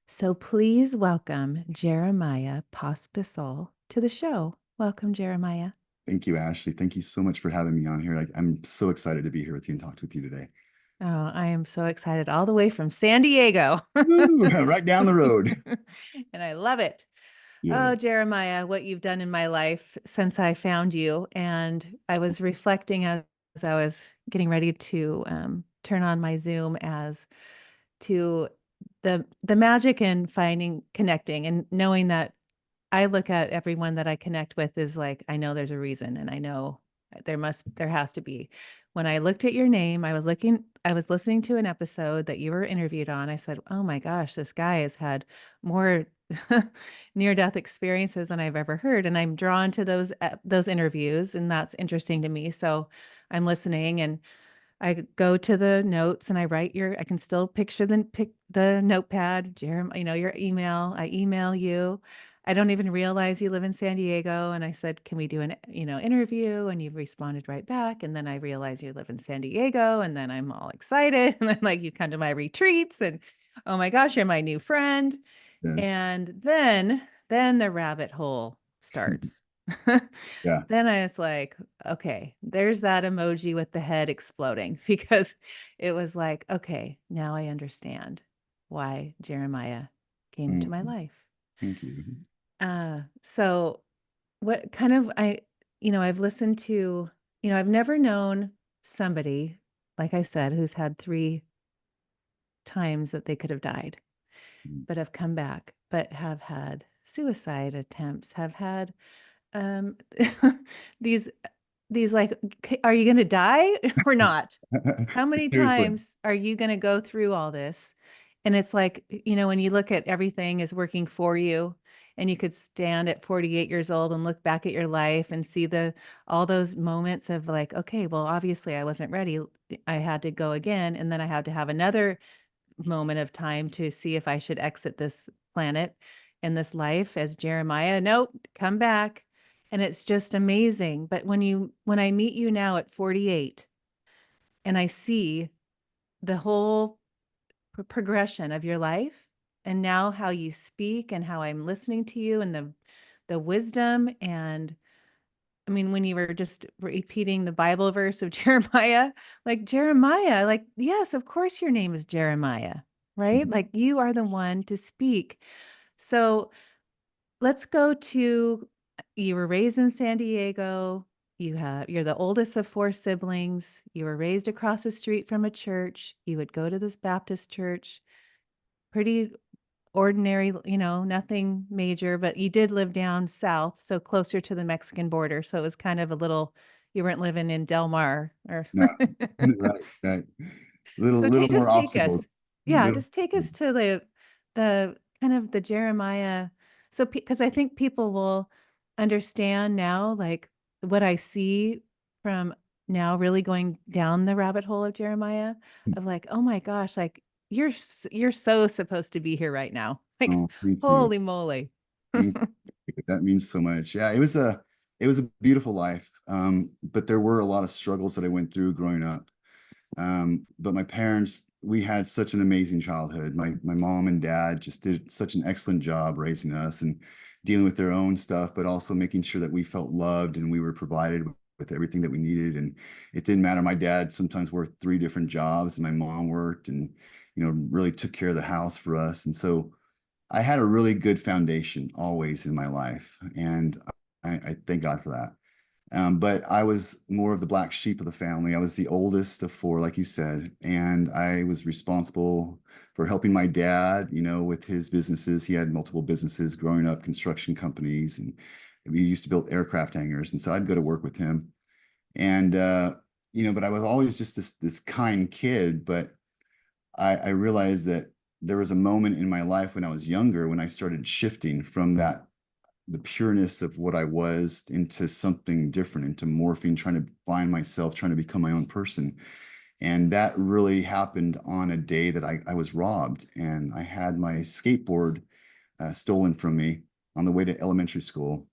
So please welcome Jeremiah Pospisil to the show. Welcome, Jeremiah. Thank you, Ashley. Thank you so much for having me on here. I'm so excited to be here with you and talk with you today. Oh, I am so excited, all the way from San Diego. Woo, right down the road. And I love it. Yeah. Oh, Jeremiah, what you've done in my life since I found you. And I was reflecting as I was getting ready to turn on my Zoom as to the magic in finding, connecting, and knowing that I look at everyone that I connect with is like, I know there's a reason and I know there has to be. When I looked at your name, I was listening to an episode that you were interviewed on. I said, "Oh my gosh, this guy has had more near-death experiences than I've ever heard." And I'm drawn to those interviews, and that's interesting to me. So I'm listening and I go to the notes and I can still pick the notepad, your email. I email you. I don't even realize you live in San Diego. And I said, can we do an interview? And you've responded right back. And then I realize you live in San Diego. And then I'm all excited. And then like you come to my retreats and oh my gosh, you're my new friend. Yes. And then the rabbit hole starts. Yeah. Then I was like, okay, there's that emoji with the head exploding because it was like, okay, now I understand why Jeremiah came into my Mhm. life. Thank you. So what kind of I've listened to, I've never known somebody, like I said, who's had three times that they could have died, but have come back, but have had suicide attempts, have had um these like, are you going to die or not? How many Seriously. times are you going to go through all this? And it's like, when you look at everything is working for you and you could stand at 48 years old and look back at your life and see all those moments of like, okay, well, obviously I wasn't ready. I had to go again. And then I had to have another moment of time to see if I should exit this planet and this life as Jeremiah. Nope, come back. And it's just amazing. But when I meet you now at 48 and I see the whole progression of your life and now how you speak and how I'm listening to you and the wisdom and I mean, when you were just repeating the Bible verse of Jeremiah, like, yes, of course your name is Jeremiah, right? Mhm. Like you are the one to speak. So let's go to you were raised in San Diego. You're the oldest of four siblings. You were raised across the street from a church. You would go to this Baptist church, pretty ordinary, nothing major, but you did live down south, so closer to the Mexican border. So it was kind of you weren't living in Del Mar or No. Right, right. so Little more us. obstacles. Yeah, Little. just take us to the kind of the Jeremiah. So because I think people will understand now, like what I see from now really going down the rabbit hole of Jeremiah of like, oh my gosh, like you're so supposed to be here right now. Like, Oh, thank you. holy moly. Thank you. That means so much. Yeah, it was a beautiful life. But there were a lot of struggles that I went through growing up. But my parents, we had such an amazing childhood. My mom and dad just did such an excellent job raising us and dealing with their own stuff, but also making sure that we felt loved and we were provided with everything that we needed. And it didn't matter. My dad sometimes worked three different jobs, and my mom worked, and really took care of the house for us. And so I had a really good foundation always in my life, and I thank God for that. But I was more of the black sheep of the family. I was the oldest of four, like you said, and I was responsible for helping my dad, with his businesses. He had multiple businesses growing up, construction companies, and we used to build aircraft hangars. And so I'd go to work with him. And but I was always just this kind kid. But I realized that there was a moment in my life when I was younger when I started shifting from the pureness of what I was into something different, into morphing, trying to find myself, trying to become my own person. And that really happened on a day that I was robbed, and I had my skateboard stolen from me on the way to elementary school.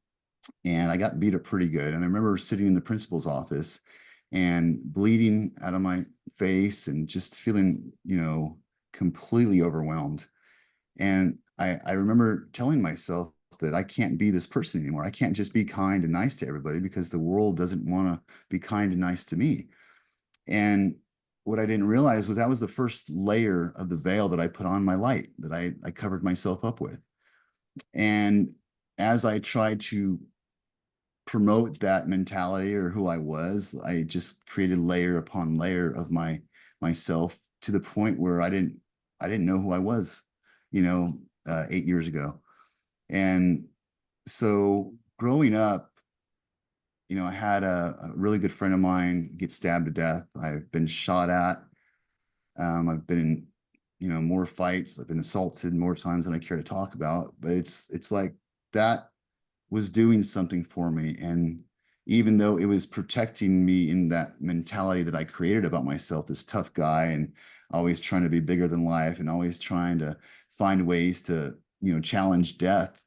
And I got beat up pretty good. And I remember sitting in the principal's office and bleeding out of my face and just feeling, completely overwhelmed. And I remember telling myself that I can't be this person anymore. I can't just be kind and nice to everybody because the world doesn't want to be kind and nice to me. And what I didn't realize was that was the first layer of the veil that I put on my light, that I covered myself up with. And as I tried to promote that mentality or who I was, I just created layer upon layer of myself to the point where I didn't know who I was, 8 years ago. And so growing up, I had a really good friend of mine get stabbed to death. I've been shot at. I've been in, more fights. I've been assaulted more times than I care to talk about. But it's like that was doing something for me. And even though it was protecting me in that mentality that I created about myself, this tough guy and always trying to be bigger than life and always trying to find ways to, challenge death,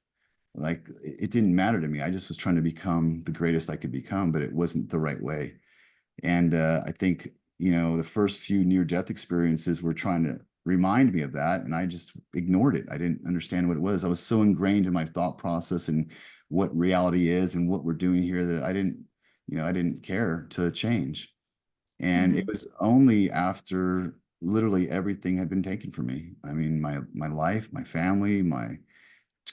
like it didn't matter to me. I just was trying to become the greatest I could become, but it wasn't the right way. And I think, the first few near death experiences were trying to remind me of that. And I just ignored it. I didn't understand what it was. I was so ingrained in my thought process and what reality is and what we're doing here that I didn't care to change. And it Mhm. was only after literally everything had been taken from me. I mean, my life, my family, my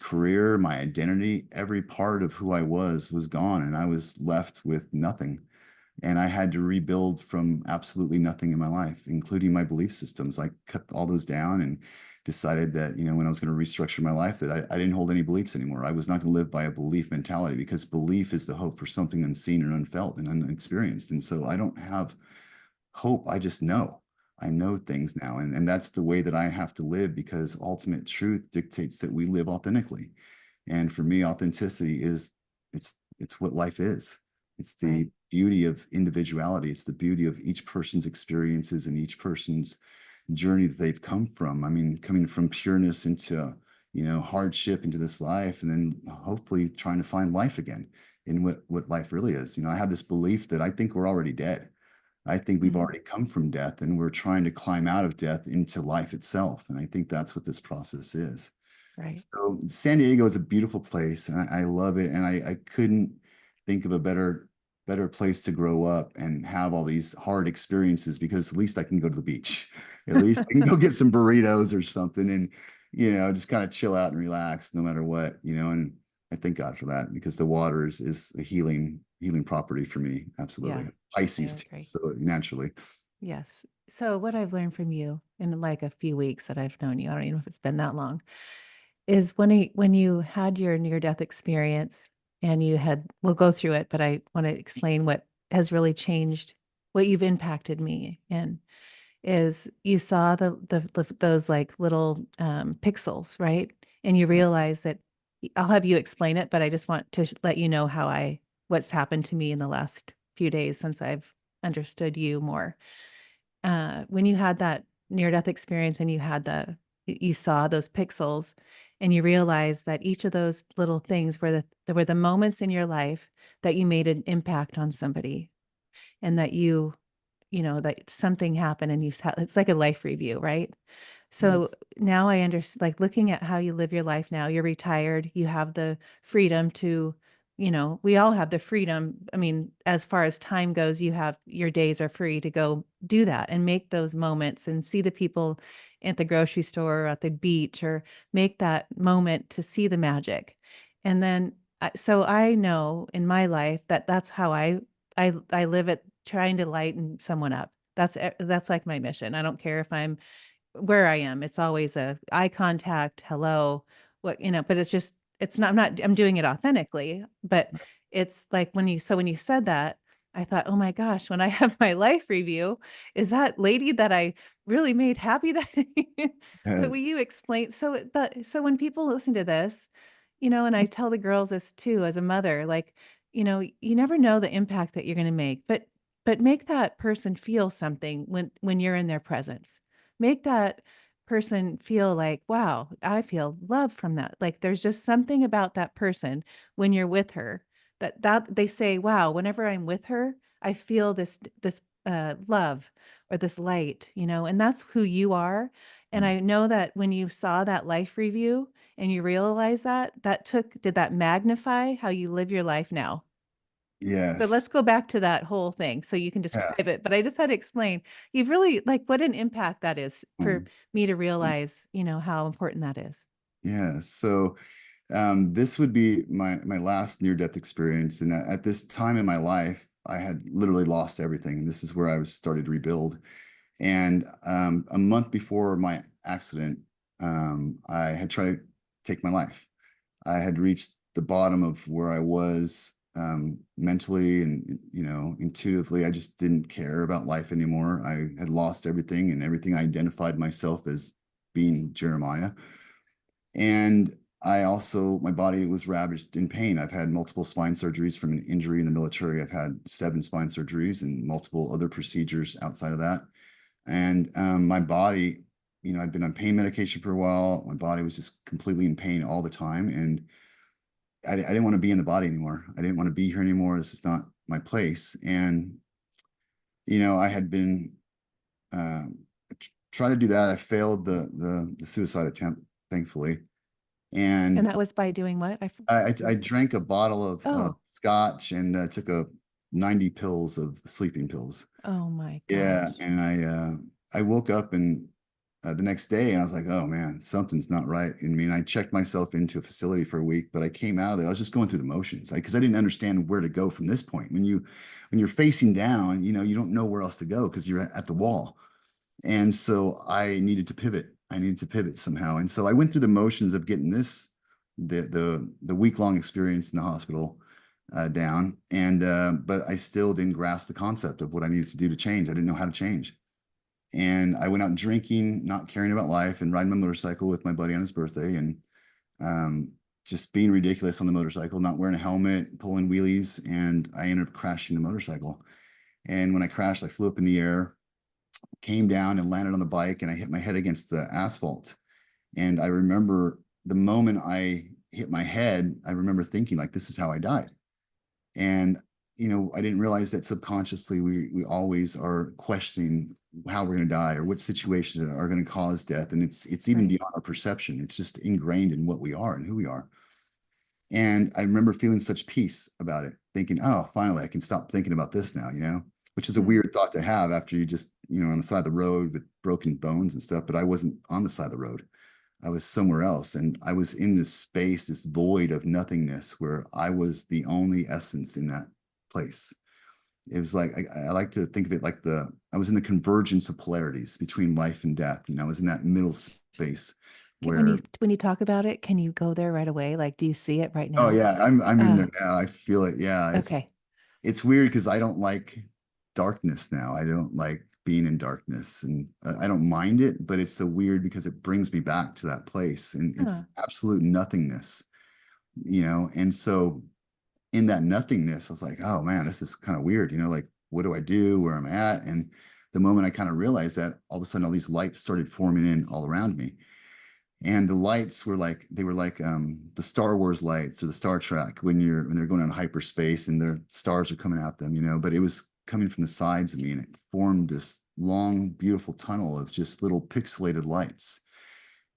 career, my identity, every part of who I was gone, and I was left with nothing. And I had to rebuild from absolutely nothing in my life, including my belief systems. I cut all those down and decided that, when I was going to restructure my life, that I didn't hold any beliefs anymore. I was not going to live by a belief mentality because belief is the hope for something unseen and unfelt and unexperienced. And so I don't have hope. I just know. I know things now. And that's the way that I have to live because ultimate truth dictates that we live authentically. And for me, authenticity is it's what life is. It's Right. the beauty of individuality. It's the beauty of each person's experiences and each person's journey that they've come from. I mean, coming from pureness into, hardship into this life, and then hopefully trying to find life again in what life really is. I have this belief that I think we're already dead. I think we've Mhm. already come from death and we're trying to climb out of death into life itself. And I think that's what this process is. Right. So San Diego is a beautiful place and I love it. And I couldn't think of a better place to grow up and have all these hard experiences because at least I can go to the beach. At least I can go get some burritos or something and, just kind of chill out and relax no matter what, and I thank God for that because the water is a healing property for me. Yeah, Absolutely. I Pisces too, agree. so naturally. Yes. So what I've learned from you in like a few weeks that I've known you, I don't even know if it's been that long, is when you had your near death experience and you had we'll go through it, but I want to explain what has really changed, what you've impacted me in is you saw those like little pixels, right? And you realize that I'll have you explain it, but I just want to let you know what's happened to me in the last few days since I've understood you more. When you had that near death experience and you saw those pixels and you realized that each of those little things there were the moments in your life that you made an impact on somebody and that that something happened and it's like a life review, right? So Yes. now I understand, like looking at how you live your life now, you're retired, you have the freedom to, we all have the freedom. I mean, as far as time goes, your days are free to go do that and make those moments and see the people at the grocery store or at the beach or make that moment to see the magic. And then, so I know in my life that that's how I live it trying to lighten someone up. That's like my mission. I don't care if I'm where I am, it's always a eye contact, hello, but I'm doing it authentically, but it's like when you said that, I thought, "Oh my gosh, when I have my life review, is that lady that I really made happy that." But will Yes. you explain so when people listen to this, and I tell the girls this too as a mother, like, you never know the impact that you're gonna make, but make that person feel something when you're in their presence. Make that person feel like, "Wow, I feel love from that." Like, there's just something about that person when you're with her that they say, "Wow, whenever I'm with her, I feel this love or this light," and that's who you are, And I know that when you saw that life review and you realized that, did that magnify how you live your life now? So Yes. let's go back to that whole thing so you can Yeah. describe it. But I just had to explain, you've really, like, what an impact that is for Mm. me to realize, how important that is. Yeah. So this would be my last near death experience, and at this time in my life, I had literally lost everything, and this is where I was started to rebuild. And a month before my accident, I had tried to take my life. I had reached the bottom of where I was mentally and intuitively. I just didn't care about life anymore. I had lost everything and everything. I identified myself as being Jeremiah. And I also, my body was ravaged in pain. I've had multiple spine surgeries from an injury in the military. I've had 7 spine surgeries and multiple other procedures outside of that. And my body, I'd been on pain medication for a while. My body was just completely in pain all the time. And I didn't want to be in the body anymore. I didn't want to be here anymore. This is not my place. And, I had been trying to do that. I failed the suicide attempt, thankfully. And And that was by doing what? I drank a bottle of Oh, scotch and took 90 pills of sleeping pills. oh my Yeah, gosh. and I woke up and the next day and I was like, oh man, something's not right. I mean, I checked myself into a facility for a week, but I came out of there. I was just going through the motions, because I didn't understand where to go from this point. When you're facing down, you don't know where else to go because you're at the wall. And so I needed to pivot. I needed to pivot somehow. And so I went through the motions of getting the week-long experience in the hospital down. And but I still didn't grasp the concept of what I needed to do to change. I didn't know how to change. And I went out drinking, not caring about life, and riding my motorcycle with my buddy on his birthday, and um, just being ridiculous on the motorcycle, not wearing a helmet, pulling wheelies, and I ended up crashing the motorcycle. And when I crashed, I flew up in the air, came down and landed on the bike, and I hit my head against the asphalt. And I remember the moment I hit my head, I remember thinking, like, this is how I died. And I didn't realize that subconsciously we always are questioning how we're going to die or what situations are going to cause death, and it's even Right. beyond our perception. It's just ingrained in what we are and who we are. And I remember feeling such peace about it, thinking, oh, finally I can stop thinking about this now, which is a Mm. weird thought to have after you just, on the side of the road with broken bones and stuff. But I wasn't on the side of the road. I was somewhere else. And I was in this space, this void of nothingness where I was the only essence in that place. It was like, I like to think of it like I was in the convergence of polarities between life and death. I was in that middle space When where, you talk about it, can you go there right away? Like, do you see it right oh now? yeah, I'm in Uh, there now. I feel it. Yeah. okay. It's weird because I don't like darkness now. I don't like being in darkness, and I don't mind it, but it's so weird because it brings me back to that place, and Huh. it's absolute nothingness, And so in that nothingness, I was like, oh man, this is kind of weird, like what do I do, where I'm at? And the moment I kind of realized that, all of a sudden all these lights started forming in all around me. And the lights were like the Star Wars lights or the Star Trek when they're going on hyperspace and their stars are coming at them, but it was coming from the sides of me, and it formed this long, beautiful tunnel of just little pixelated lights.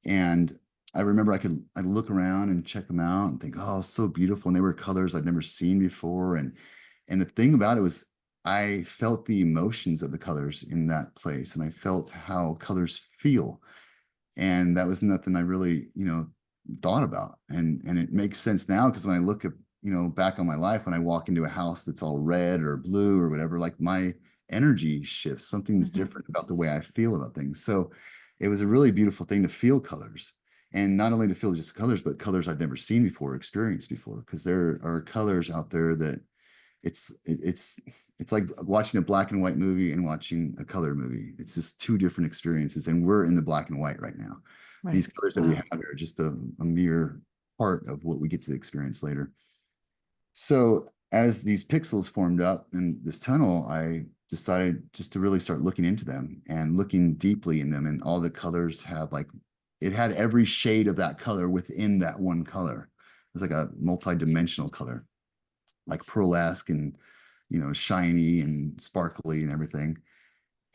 And I remember I'd look around and check them out and think, oh, it's so beautiful. And they were colors I'd never seen before. And the thing about it was I felt the emotions of the colors in that place, and I felt how colors feel. And that was nothing I really, thought about. And it makes sense now because when I look at, back on my life, when I walk into a house that's all red or blue or whatever, like my energy shifts. Something's Mhm. different about the way I feel about things. So it was a really beautiful thing to feel colors. And not only to feel just colors, but colors I'd never seen before, experienced before, because there are colors out there that it's like watching a black and white movie and watching a color movie. It's just two different experiences, and we're in the black and white right now. These Right. colors that we Wow. have are just a mere part of what we get to experience later. So as these pixels formed up in this tunnel, I decided just to really start looking into them and looking deeply in them. And all the colors had it had every shade of that color within that one color. It was like a multi-dimensional color, like pearlesque and shiny and sparkly and everything.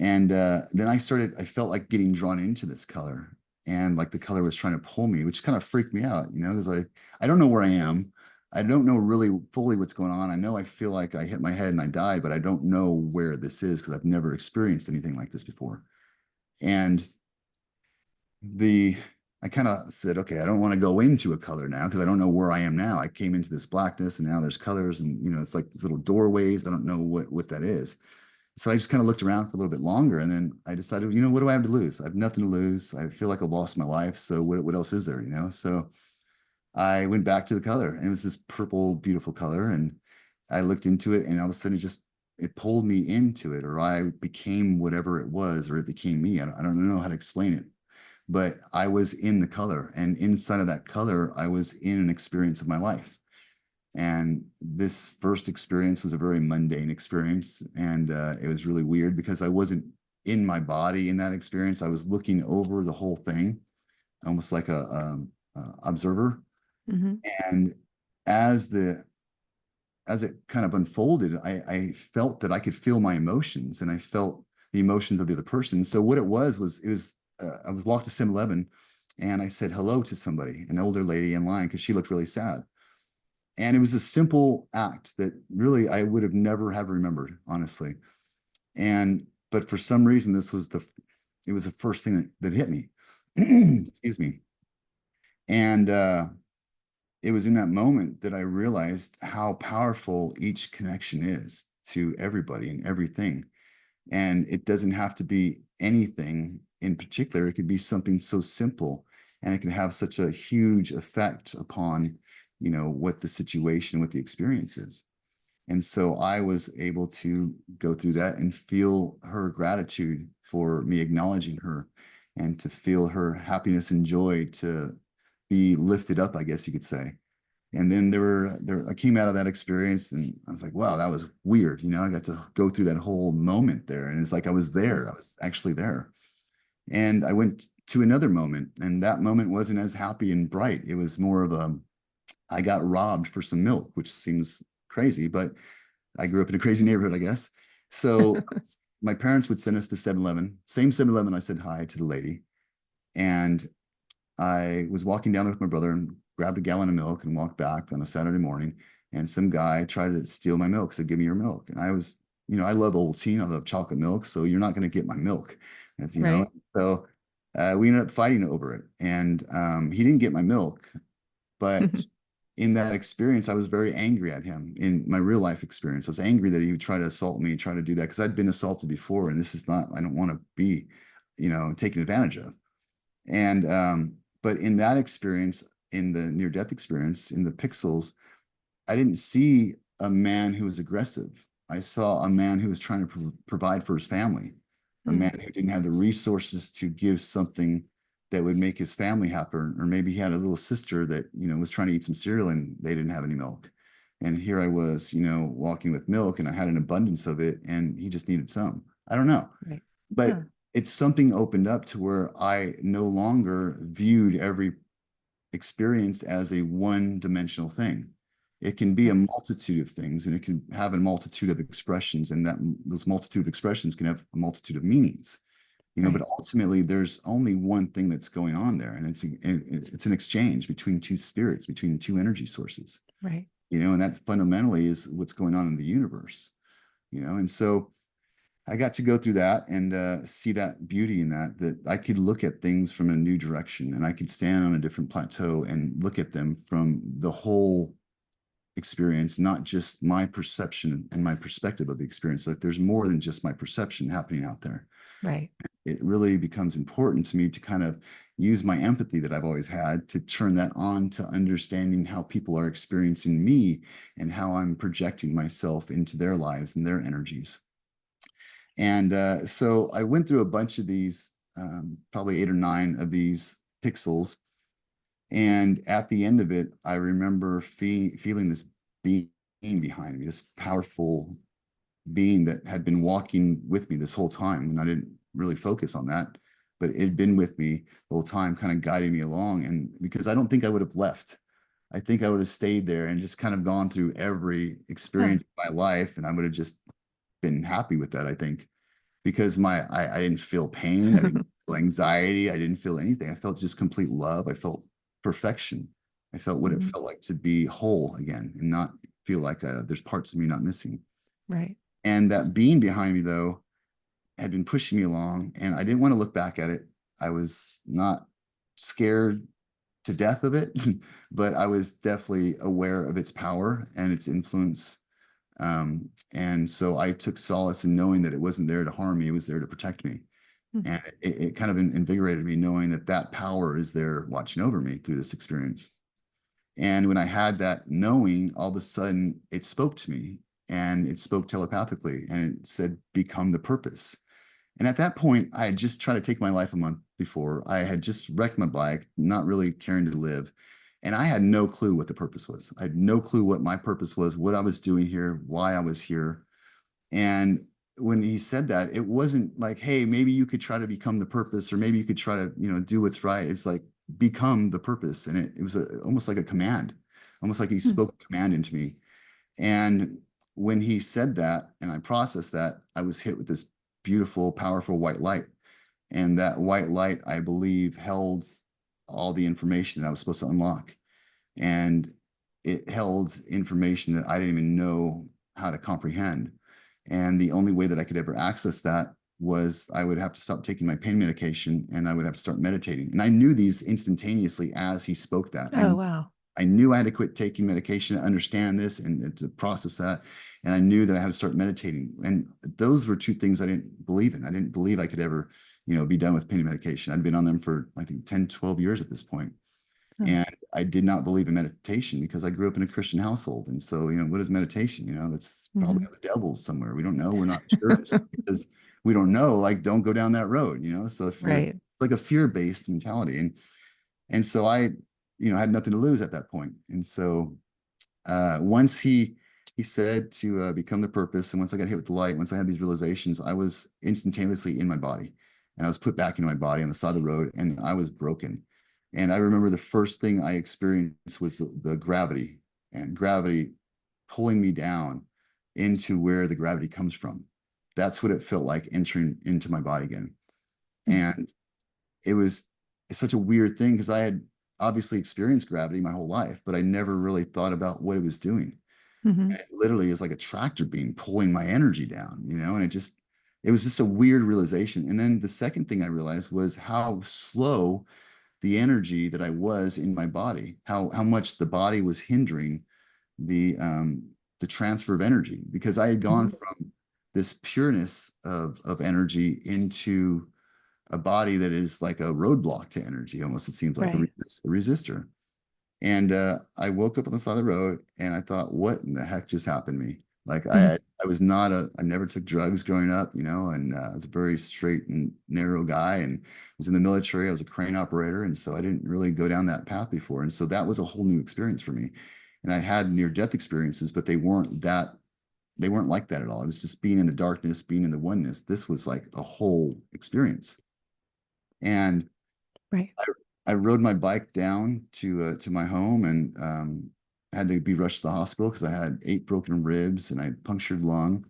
And then I felt like getting drawn into this color, and like the color was trying to pull me, which kind of freaked me out, because I don't know where I am. I don't know really fully what's going on. I know I feel like I hit my head and I died, but I don't know where this is because I've never experienced anything like this before. And the I kind of said, okay, I don't want to go into a color now because I don't know where I am now. I came into this blackness and now there's colors, and it's like little doorways. I don't know what that is. So I just kind of looked around for a little bit longer, and then I decided, what do I have to lose? I have nothing to lose. I feel like I've lost my life. So what else is there, So I went back to the color, and it was this purple, beautiful color. And I looked into it, and all of a sudden it pulled me into it, or I became whatever it was, or it became me. I don't know how to explain it, but I was in the color, and inside of that color, I was in an experience of my life. And this first experience was a very mundane experience. And it was really weird because I wasn't in my body in that experience. I was looking over the whole thing, almost like a observer. Mm-hmm. And as it kind of unfolded, I felt that I could feel my emotions, and I felt the emotions of the other person. So what it was I was walked to 7-Eleven, and I said hello to somebody, an older lady in line, because she looked really sad. And it was a simple act that really I would have never have remembered, honestly. But for some reason, it was the first thing that hit me. Excuse me. And it was in that moment that I realized how powerful each connection is to everybody and everything. And it doesn't have to be anything in particular. It could be something so simple, and it can have such a huge effect upon, what the situation, what the experience is. And so I was able to go through that and feel her gratitude for me acknowledging her, and to feel her happiness and joy to be lifted up, I guess you could say. And then I came out of that experience, and I was like, wow, that was weird. I got to go through that whole moment there. And it's like I was there. I was actually there. And I went to another moment, and that moment wasn't as happy and bright. It was more of I got robbed for some milk, which seems crazy, but I grew up in a crazy neighborhood, I guess. So my parents would send us to 7-Eleven, same 7-Eleven. I said hi to the lady, and I was walking down there with my brother and grabbed a gallon of milk and walked back on a Saturday morning. And some guy tried to steal my milk, said, "Give me your milk." And I was, I love Ovaltine, I love chocolate milk, so you're not going to get my milk. As you know, Right. so we ended up fighting over it. And he didn't get my milk, but in that experience, I was very angry at him. In my real life experience, I was angry that he would try to assault me, try to do that, because I'd been assaulted before, and this is not, I don't want to be, taken advantage of. And but in that experience, in the near death experience, in the pixels, I didn't see a man who was aggressive. I saw a man who was trying to provide for his family, a Mm. man who didn't have the resources to give something that would make his family happy. Or maybe he had a little sister that, was trying to eat some cereal and they didn't have any milk. And here I was, walking with milk, and I had an abundance of it, and he just needed some. I don't know. Right. Huh. But it's something opened up to where I no longer viewed every experience as a one-dimensional thing. It can be a Right. multitude of things, and it can have a multitude of expressions, and that those multitude of expressions can have a multitude of meanings. But Right. ultimately there's only one thing that's going on there, and it's an exchange between two spirits, between two energy sources. Right. And that fundamentally is what's going on in the universe. And so I got to go through that and see that beauty in that I could look at things from a new direction, and I could stand on a different plateau and look at them from the whole experience, not just my perception and my perspective of the experience. Like there's more than just my perception happening out there. Right. It really becomes important to me to kind of use my empathy that I've always had to turn that on to understanding how people are experiencing me and how I'm projecting myself into their lives and their energies. And so I went through a bunch of these, probably 8 or 9 of these pixels. And at the end of it, I remember feeling this being behind me, this powerful being that had been walking with me this whole time. And I didn't really focus on that, but it had been with me the whole time, kind of guiding me along. And because I don't think I would have left, I think I would have stayed there and just kind of gone through every Huh. experience of my life. And I would have just been happy with that, I think. because I didn't feel pain. I didn't feel anxiety. I didn't feel anything. I felt just complete love. I felt perfection. I felt what it Mhm. felt like to be whole again and not feel like there's parts of me not missing. Right. And that being behind me, though, had been pushing me along, and I didn't want to look back at it. I was not scared to death of it, but I was definitely aware of its power and its influence. And so I took solace in knowing that it wasn't there to harm me, it was there to protect me. Mhm. And it kind of invigorated me knowing that that power is there watching over me through this experience. And when I had that knowing, all of a sudden it spoke to me, and it spoke telepathically, and it said, become the purpose. And at that point, I had just tried to take my life a month before. I had just wrecked my bike, not really caring to live. And I had no clue what the purpose was. I had no clue what my purpose was, what I was doing here, why I was here. And when he said that, it wasn't like, hey, maybe you could try to become the purpose, or maybe you could try to, do what's right. It's like, become the purpose. And it was almost like a command, almost like he Mhm. spoke a command into me. And when he said that and I processed that, I was hit with this beautiful, powerful white light. And that white light, I believe, held all the information that I was supposed to unlock. And it held information that I didn't even know how to comprehend. And the only way that I could ever access that was I would have to stop taking my pain medication, and I would have to start meditating. And I knew these instantaneously as he spoke that. Oh, wow. I knew I had to quit taking medication to understand this and to process that. And I knew that I had to start meditating. And those were two things I didn't believe in. I didn't believe I could ever, be done with pain medication. I'd been on them for, I think, 10, 12 years at this point. Oh. And I did not believe in meditation because I grew up in a Christian household. And so, what is meditation? That's probably Mhm. of the devil somewhere. We don't know. We're not sure. It's not because we don't know, like, don't go down that road, So if Right. it's like a fear-based mentality. And so I, had nothing to lose at that point. And so once he said to become the purpose, and once I got hit with the light, once I had these realizations, I was instantaneously in my body, and I was put back into my body on the side of the road, and I was broken. And I remember the first thing I experienced was the gravity, and gravity pulling me down into where the gravity comes from. That's what it felt like entering into my body again. Mhm. And it was it's such a weird thing because I had obviously experienced gravity my whole life, but I never really thought about what it was doing. Mhm. And it literally is like a tractor beam pulling my energy down, and it was just a weird realization. And then the second thing I realized was how slow the energy that I was in my body, how much the body was hindering the transfer of energy, because I had gone Mhm. from this pureness of energy into a body that is like a roadblock to energy. Almost, it seems like a, Right. a resistor. And I woke up on the side of the road, and I thought, what in the heck just happened to me? Like, Mhm. I was not I never took drugs growing up, and I was a very straight and narrow guy, and was in the military. I was a crane operator. And so I didn't really go down that path before. And so that was a whole new experience for me. And I had near death experiences, but they weren't like that at all. It was just being in the darkness, being in the oneness. This was like a whole experience. And Right. I, I rode my bike down to my home, and had to be rushed to the hospital because I had 8 broken ribs and I punctured lung.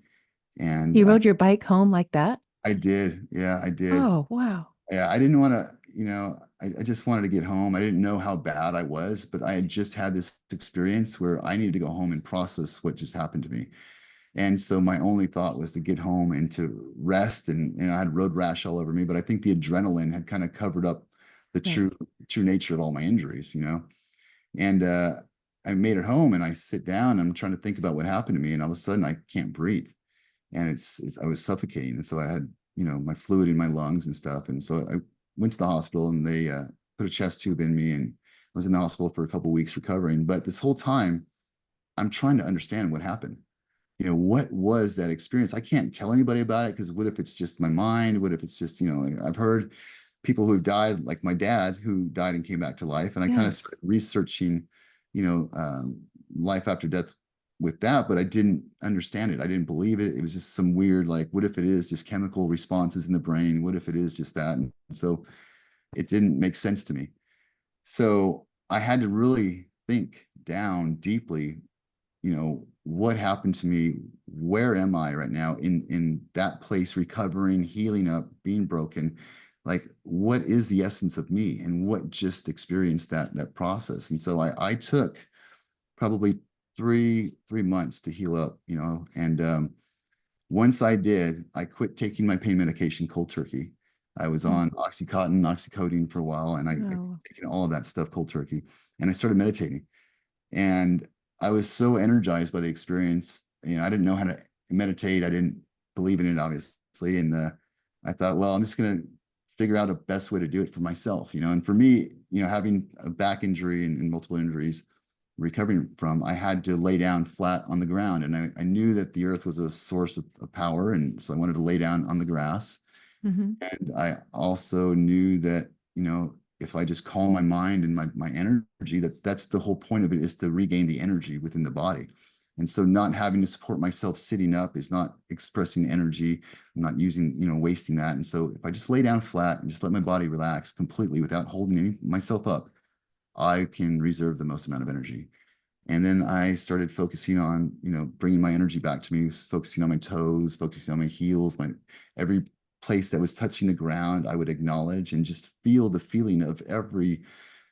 And You rode your bike home like that? I did, yeah, I did. Oh, wow. Yeah, I didn't want to, I just wanted to get home. I didn't know how bad I was, but I had just had this experience where I needed to go home and process what just happened to me. And so my only thought was to get home and to rest. And I had road rash all over me, but I think the adrenaline had kind of covered up the Right. true nature of all my injuries. And I made it home, and I sit down, and I'm trying to think about what happened to me, and all of a sudden I can't breathe, and it's I was suffocating. And so I had, my fluid in my lungs and stuff. And so I went to the hospital, and they put a chest tube in me, and I was in the hospital for a couple of weeks recovering. But this whole time I'm trying to understand what happened. What was that experience? I can't tell anybody about it, because what if it's just my mind? What if it's just, I've heard people who've died, like my dad, who died and came back to life. And I kind of Yes. started researching, you know, um, life after death with that, but I didn't understand it. I didn't believe it. It was just some weird, like, what if it is just chemical responses in the brain? What if it is just that? And so it didn't make sense to me. So I had to really think down deeply what happened to me? Where am I right now in that place, recovering, healing up, being broken? Like, what is the essence of me, and what just experienced that process? And so I took probably three months to heal up, and once I did, I quit taking my pain medication cold turkey. I was Mm. on Oxycontin, oxycodone for a while, and I Oh. taken all of that stuff cold turkey, and I started meditating. And I was so energized by the experience. I didn't know how to meditate. I didn't believe in it, obviously. And I thought, well, I'm just going to figure out a best way to do it for myself. And for me, having a back injury and multiple injuries, recovering from, I had to lay down flat on the ground. And I knew that the earth was a source of power. And so I wanted to lay down on the grass. Mm-hmm. And I also knew that, if I just calm my mind and my energy, that's the whole point of it, is to regain the energy within the body. And so not having to support myself sitting up is not expressing energy. I'm not using, wasting that. And so if I just lay down flat and just let my body relax completely without holding myself up, I can reserve the most amount of energy. And then I started focusing on, bringing my energy back to me, focusing on my toes, focusing on my heels, every place that was touching the ground, I would acknowledge and just feel the feeling of every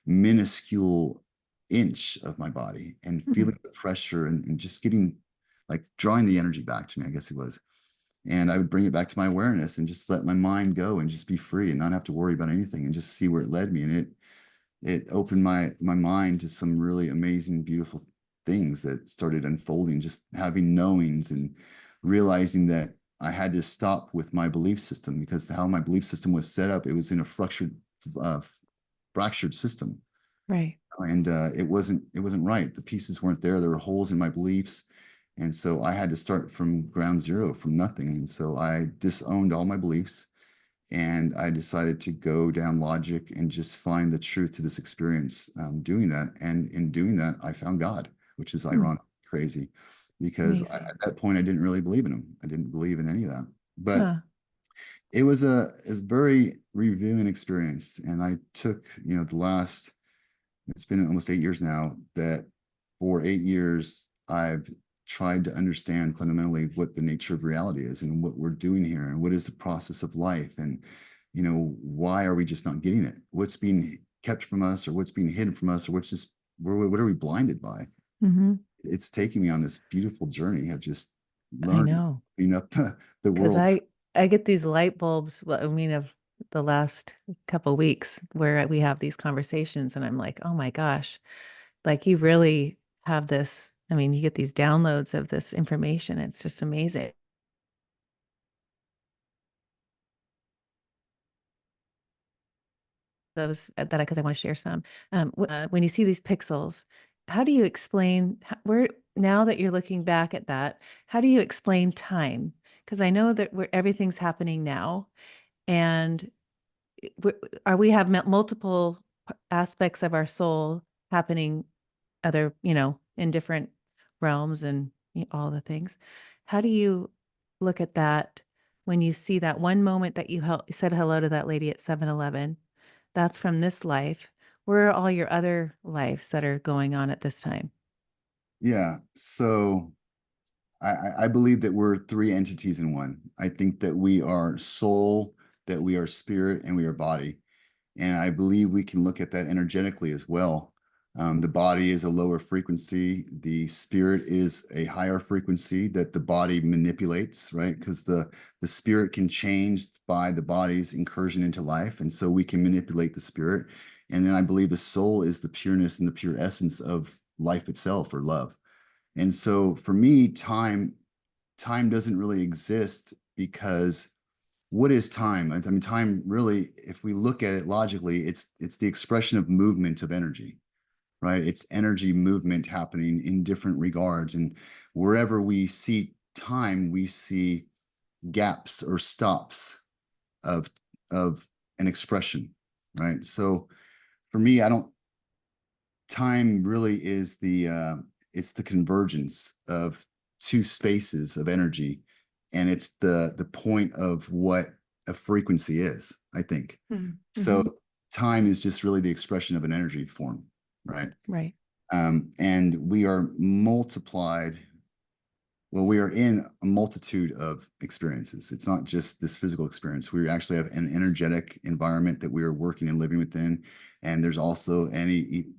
minuscule inch of my body, and Mm. feeling the pressure, and just getting, like, drawing the energy back to me, I guess it was. And I would bring it back to my awareness and just let my mind go and just be free and not have to worry about anything and just see where it led me. And it opened my mind to some really amazing, beautiful things that started unfolding, just having knowings and realizing that I had to stop with my belief system, because how my belief system was set up, it was in a uh, fractured system. Right. And it wasn't right. The pieces weren't there. There were holes in my beliefs. And so I had to start from ground zero, from nothing. And so I disowned all my beliefs, and I decided to go down logic and just find the truth to this experience, doing that. And in doing that, I found God, which is Mm. ironic, crazy, because Amazing. at that point, I didn't really believe in him. I didn't believe in any of that. But Huh. it was a very revealing experience. And I took, it's been almost 8 years now, that for 8 years, I've tried to understand fundamentally what the nature of reality is, and what we're doing here, and what is the process of life, and why are we just not getting it? What's being kept from us, or what's being hidden from us, or what are we blinded by? Mm-hmm. It's taking me on this beautiful journey of just I learning, know. opening up the Because world. I get these light bulbs, well, I mean, of the last couple weeks where we have these conversations, and I'm like, oh my gosh, like you really have this. I mean, you get these downloads of this information. It's just amazing. Those that because I want to share some. When you see these pixels, how do you explain where, now that you're looking back at that, how do you explain time? Because I know that everything's happening now, and we are we have multiple aspects of our soul happening other, in different realms and all the things. How do you look at that when you see that one moment that you said hello to that lady at 7-Eleven? That's from this life. Where are all your other lives that are going on at this time? Yeah. So I believe that we're three entities in one. I think that we are soul, that we are spirit, and we are body. And I believe we can look at that energetically as well. The body is a lower frequency. The spirit is a higher frequency that the body manipulates, right? Because the spirit can change by the body's incursion into life. And so we can manipulate the spirit. And then I believe the soul is the pureness and the pure essence of life itself, or love. And so for me, time doesn't really exist, because what is time? I mean, time really, if we look at it logically, it's the expression of movement of energy, right? It's energy movement happening in different regards. And wherever we see time, we see gaps or stops of of an expression, right? So for me, I don't time really is it's the convergence of two spaces of energy, and it's the point of what a frequency is, I think. So Mm-hmm. time is just really the expression of an energy form, right? Right. And we are multiplied. Well, we are in a multitude of experiences. It's not just this physical experience. We actually have an energetic environment that we are working and living within. And there's also an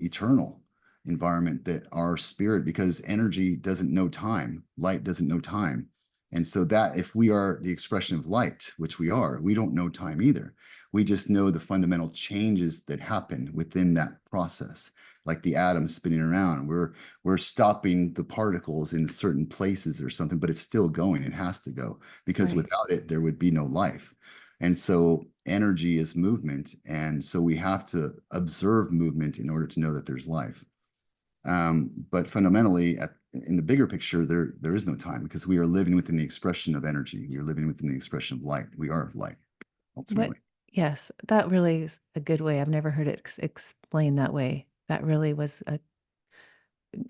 eternal environment that our spirit, because energy doesn't know time, light doesn't know time. And so that if we are the expression of light, which we are, we don't know time either. We just know the fundamental changes that happen within that process, like the atoms spinning around. We're stopping the particles in certain places or something, but it's still going. It has to go, because Right. without it, there would be no life. And so energy is movement. And so we have to observe movement in order to know that there's life. But fundamentally, in the bigger picture, there is no time, because we are living within the expression of energy. We are living within the expression of light. We are light, What? ultimately. Yes, that really is a good way. I've never heard it explained that way. That really was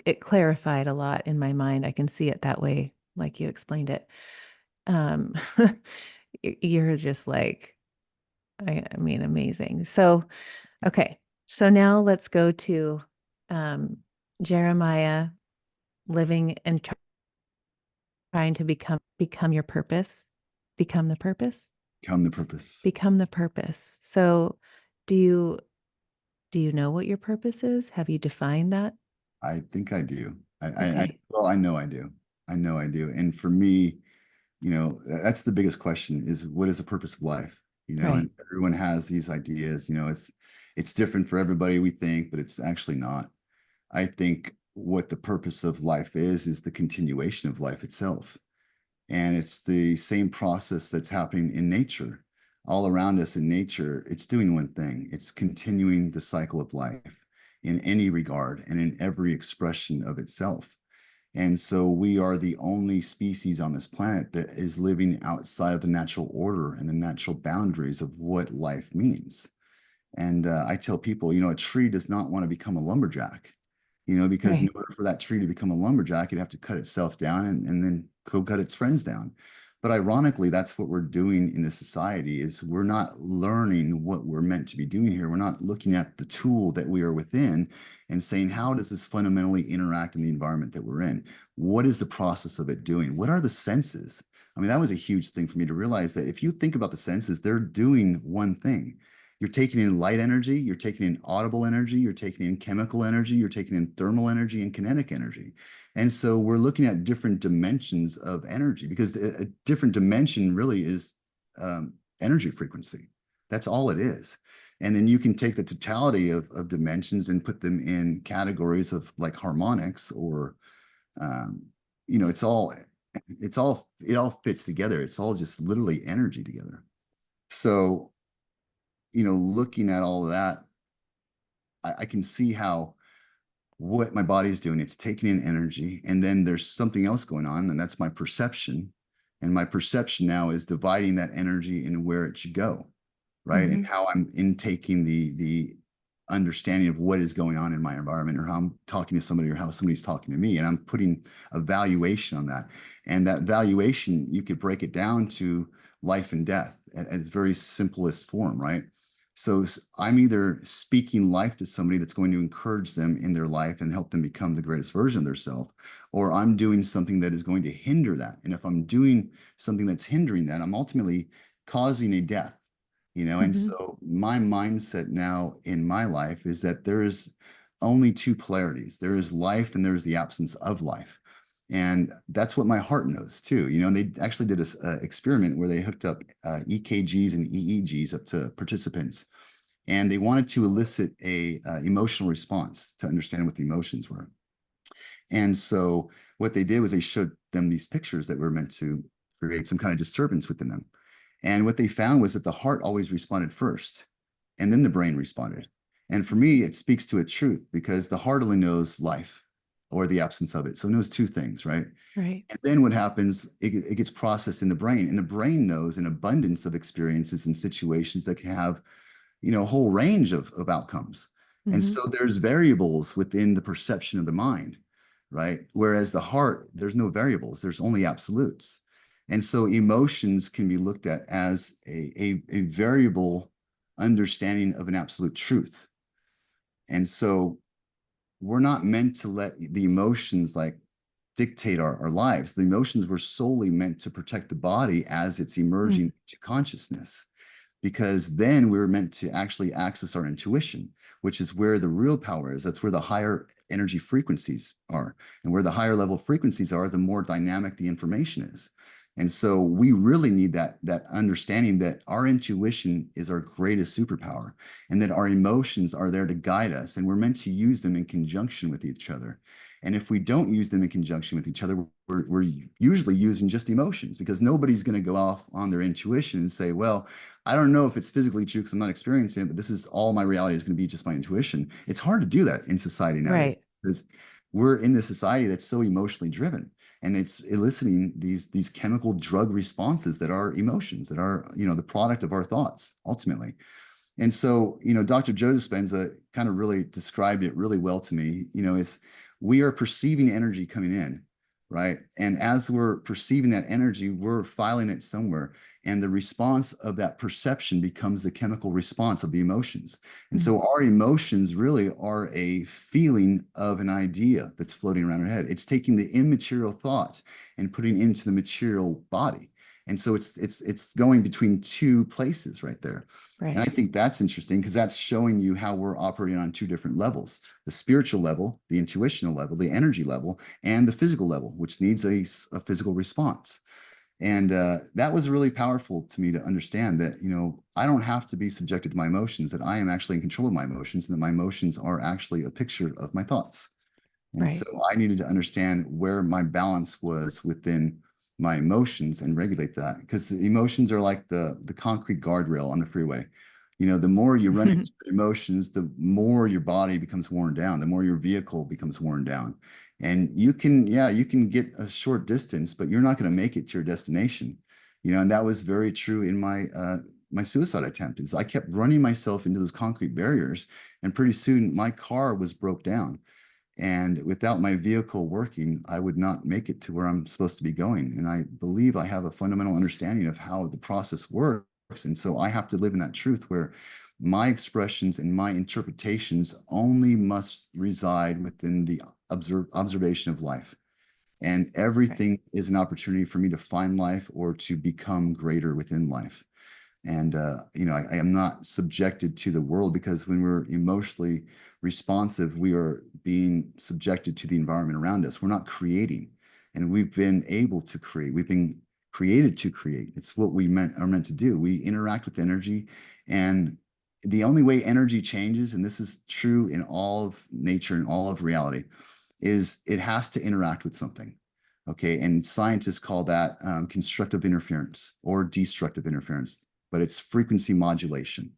it clarified a lot in my mind. I can see it that way, like you explained it. Um, you're just like, I mean, amazing. So, okay. So now let's go to um, Jeremiah living and trying to become your purpose, become the purpose, Become the purpose. become the purpose. So, do you do you know what your purpose is? Have you defined that? I think I do. Okay. Well, I know I do. I know I do. And for me, that's the biggest question, is what is the purpose of life? Right. And everyone has these ideas. It's different for everybody, we think, but it's actually not. I think what the purpose of life is the continuation of life itself. And it's the same process that's happening in nature. All around us in nature, it's doing one thing. It's continuing the cycle of life in any regard and in every expression of itself. And so we are the only species on this planet that is living outside of the natural order and the natural boundaries of what life means. And I tell people, a tree does not want to become a lumberjack, because in Right. order for that tree to become a lumberjack, it'd have to cut itself down and then go cut its friends down. But ironically, that's what we're doing in this society, is we're not learning what we're meant to be doing here. We're not looking at the tool that we are within and saying, how does this fundamentally interact in the environment that we're in? What is the process of it doing? What are the senses? I mean, that was a huge thing for me to realize, that if you think about the senses, they're doing one thing. You're taking in light energy, you're taking in audible energy, you're taking in chemical energy, you're taking in thermal energy and kinetic energy. And so we're looking at different dimensions of energy, because a different dimension really is energy frequency. That's all it is. And then you can take the totality of dimensions and put them in categories of like harmonics, or um, it's all it all fits together. It's all just literally energy together. So looking at all of that, I can see how what my body is doing, it's taking in energy, and then there's something else going on, and that's my perception. And my perception now is dividing that energy and where it should go, right? And Hmm. how I'm intaking the understanding of what is going on in my environment, or how I'm talking to somebody, or how somebody's talking to me, and I'm putting a valuation on that. And that valuation, you could break it down to life and death at its very simplest form, right? So I'm either speaking life to somebody that's going to encourage them in their life and help them become the greatest version of themselves, or I'm doing something that is going to hinder that. And if I'm doing something that's hindering that, I'm ultimately causing a death. And Hmm. so my mindset now in my life is that there is only two polarities. There is life and there is the absence of life. And that's what my heart knows too. And they actually did a experiment where they hooked up EKGs and EEGs up to participants, and they wanted to elicit a emotional response to understand what the emotions were. And so what they did was they showed them these pictures that were meant to create some kind of disturbance within them. And what they found was that the heart always responded first, and then the brain responded. And for me, it speaks to a truth, because the heart only knows life or the absence of it. So it knows two things, right? Right. And then what happens, it gets processed in the brain, and the brain knows an abundance of experiences and situations that can have, a whole range of outcomes. And Hmm. so there's variables within the perception of the mind, right? Whereas the heart, there's no variables, there's only absolutes. And so emotions can be looked at as a variable understanding of an absolute truth. And so we're not meant to let the emotions like dictate our lives. The emotions were solely meant to protect the body as it's Mm. emerging to consciousness, because then we were meant to actually access our intuition, which is where the real power is. That's where the higher energy frequencies are. And where the higher level frequencies are, the more dynamic the information is. And so we really need that understanding that our intuition is our greatest superpower, and that our emotions are there to guide us, and we're meant to use them in conjunction with each other. And if we don't use them in conjunction with each other, we're usually using just emotions, because nobody's going to go off on their intuition and say, well, I don't know if it's physically true because I'm not experiencing it, but this is all my reality is going to be just my intuition. It's hard to do that in society nowadays, Right. because we're in this society that's so emotionally driven, and it's eliciting these chemical drug responses that are emotions, that are, the product of our thoughts ultimately. And so, Dr. Joe Dispenza kind of really described it really well to me. Is we are perceiving energy coming in, right? And as we're perceiving that energy, we're filing it somewhere. And the response of that perception becomes the chemical response of the emotions. And Mm. so our emotions really are a feeling of an idea that's floating around our head. It's taking the immaterial thought and putting it into the material body. And so it's going between two places right there. And Right. I think that's interesting, because that's showing you how we're operating on two different levels: the spiritual level, the intuitional level, the energy level, and the physical level, which needs a physical response. And that was really powerful to me to understand that, I don't have to be subjected to my emotions, that I am actually in control of my emotions, and that my emotions are actually a picture of my thoughts. And so Right. I needed to understand where my balance was within my emotions and regulate that, because the emotions are like the concrete guardrail on the freeway. The more you run into emotions, the more your body becomes worn down, the more your vehicle becomes worn down. And you can get a short distance, but you're not going to make it to your destination. And that was very true in my suicide attempt. Is I kept running myself into those concrete barriers, and pretty soon my car was broke down. And without my vehicle working, I would not make it to where I'm supposed to be going. And I believe I have a fundamental understanding of how the process works. And so I have to live in that truth, where my expressions and my interpretations only must reside within the observation of life. And Right. everything is an opportunity for me to find life or to become greater within life. And I am not subjected to the world, because when we're emotionally responsive, we are being subjected to the environment around us. We're not creating, and we've been able to create. We've been created to create. It's what we are meant to do. We interact with energy, and the only way energy changes, and this is true in all of nature and all of reality, is it has to interact with something. Okay, and scientists call that constructive interference or destructive interference, but it's frequency modulation.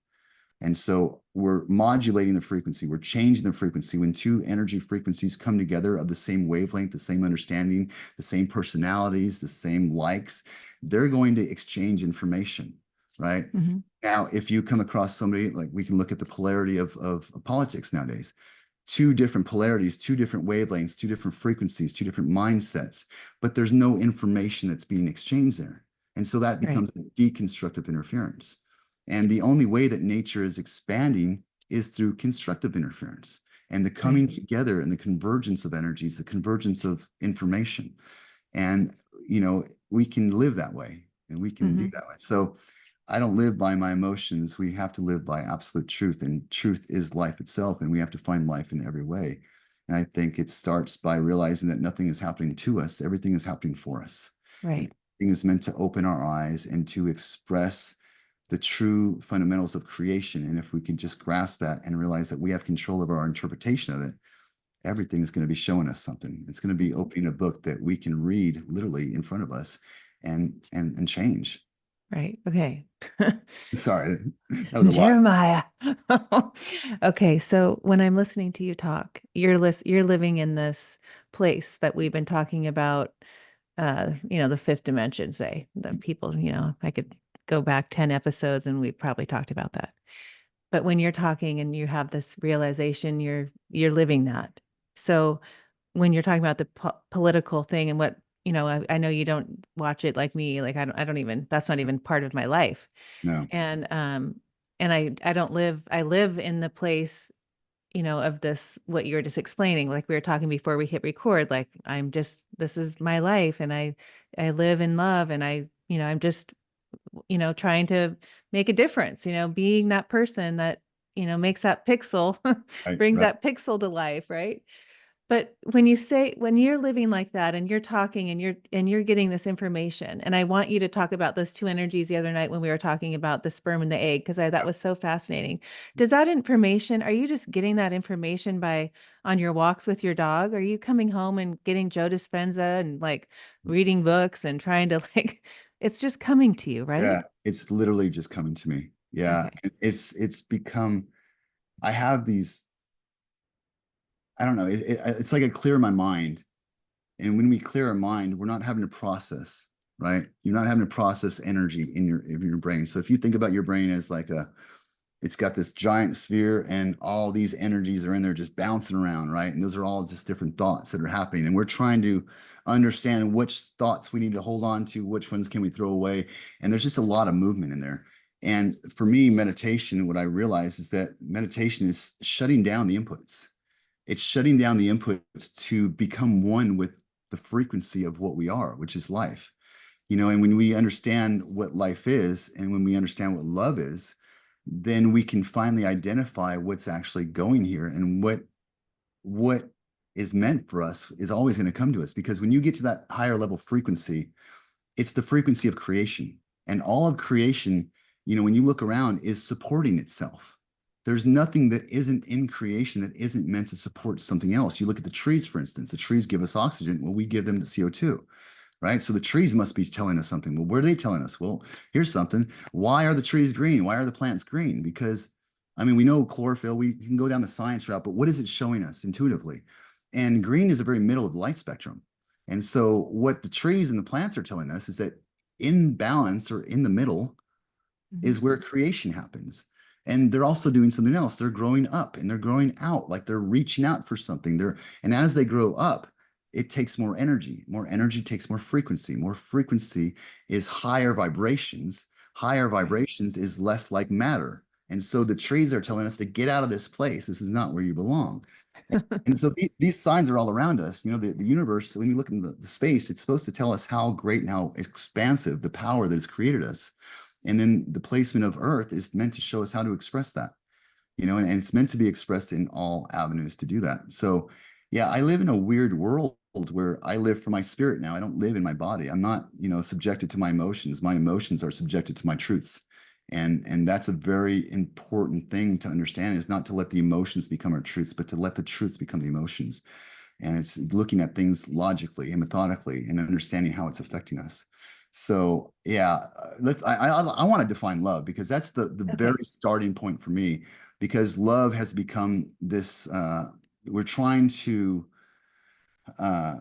And so we're modulating the frequency, we're changing the frequency. When two energy frequencies come together of the same wavelength, the same understanding, the same personalities, the same likes, they're going to exchange information, right? Hmm. Now, if you come across somebody, like, we can look at the polarity of politics nowadays. Two different polarities, two different wavelengths, two different frequencies, two different mindsets, but there's no information that's being exchanged there. And so that Right. becomes a deconstructive interference. And the only way that nature is expanding is through constructive interference, and the Right. coming together and the convergence of energies, the convergence of information. And, we can live that way, and we can do Hmm. that way. So I don't live by my emotions. We have to live by absolute truth, and truth is life itself, and we have to find life in every way. And I think it starts by realizing that nothing is happening to us, everything is happening for us. And Right. everything is meant to open our eyes and to express the true fundamentals of creation. And if we can just grasp that and realize that we have control of our interpretation of it, everything is going to be showing us something. It's going to be opening a book that we can read literally in front of us, and change. Right. Okay. Sorry, that was a lot. Jeremiah. Okay, so when I'm listening to you talk, you're living in this place that we've been talking about, the fifth dimension, say, the people, I could go back 10 episodes and we probably talked about that. But when you're talking and you have this realization, you're living that. So when you're talking about the political thing and what, I know you don't watch it like me, like I don't even, that's not even part of my life. No. And I don't live, I live in the place of this, what you were just explaining, like we were talking before we hit record, like this is my life, and I live in love, and I'm just, trying to make a difference, being that person that, makes that pixel, Right, brings right. that pixel to life, right? But when you're living like that and you're talking and you're getting this information, and I want you to talk about those two energies the other night when we were talking about the sperm and the egg, because that was so fascinating. Does that information, are you just getting that information by on your walks with your dog? Are you coming home and getting Joe Dispenza and like reading books and trying to like, it's just coming to you, right? Yeah, it's literally just coming to me. Yeah, Okay. it's become. I have these. I don't know. It's like I clear my mind, and when we clear our mind, we're not having to process. Right? You're not having to process energy in your brain. So if you think about your brain as like it's got this giant sphere, and all these energies are in there just bouncing around, right? And those are all just different thoughts that are happening, and we're trying to understand which thoughts we need to hold on to, which ones can we throw away, and there's just a lot of movement in there. And for me, meditation, what I realize is that meditation is shutting down the inputs. It's shutting down the inputs to become one with the frequency of what we are, which is life. And when we understand what life is, and when we understand what love is, then we can finally identify what's actually going here, and what is meant for us is always going to come to us. Because when you get to that higher level frequency, it's the frequency of creation, and all of creation, when you look around, is supporting itself. There's nothing that isn't in creation that isn't meant to support something else. You look at the trees, for instance. The trees give us oxygen. Well, we give them the CO2, right? So the trees must be telling us something. Well, what are they telling us? Well, here's something. Why are the trees green? Why are the plants green? Because, I mean, we know chlorophyll, we can go down the science route, but what is it showing us intuitively? And green is the very middle of the light spectrum. And so what the trees and the plants are telling us is that in balance, or in the middle, Mhm. is where creation happens. And they're also doing something else. They're growing up and they're growing out, like they're reaching out for something. And as they grow up, it takes more energy. More energy takes more frequency. More frequency is higher vibrations. Higher Right. vibrations is less like matter. And so the trees are telling us to get out of this place. This is not where you belong. And so these signs are all around us. The universe, when you look in the space, it's supposed to tell us how great and how expansive the power that has created us. And then the placement of Earth is meant to show us how to express that, and it's meant to be expressed in all avenues to do that. So, yeah, I live in a weird world where I live for my spirit now. I don't live in my body. I'm not, subjected to my emotions. My emotions are subjected to my truths. And that's a very important thing to understand, is not to let the emotions become our truths, but to let the truths become the emotions. And it's looking at things logically and methodically and understanding how it's affecting us. So yeah, I want to define love, because that's the Okay. very starting point for me. Because love has become this, we're uh,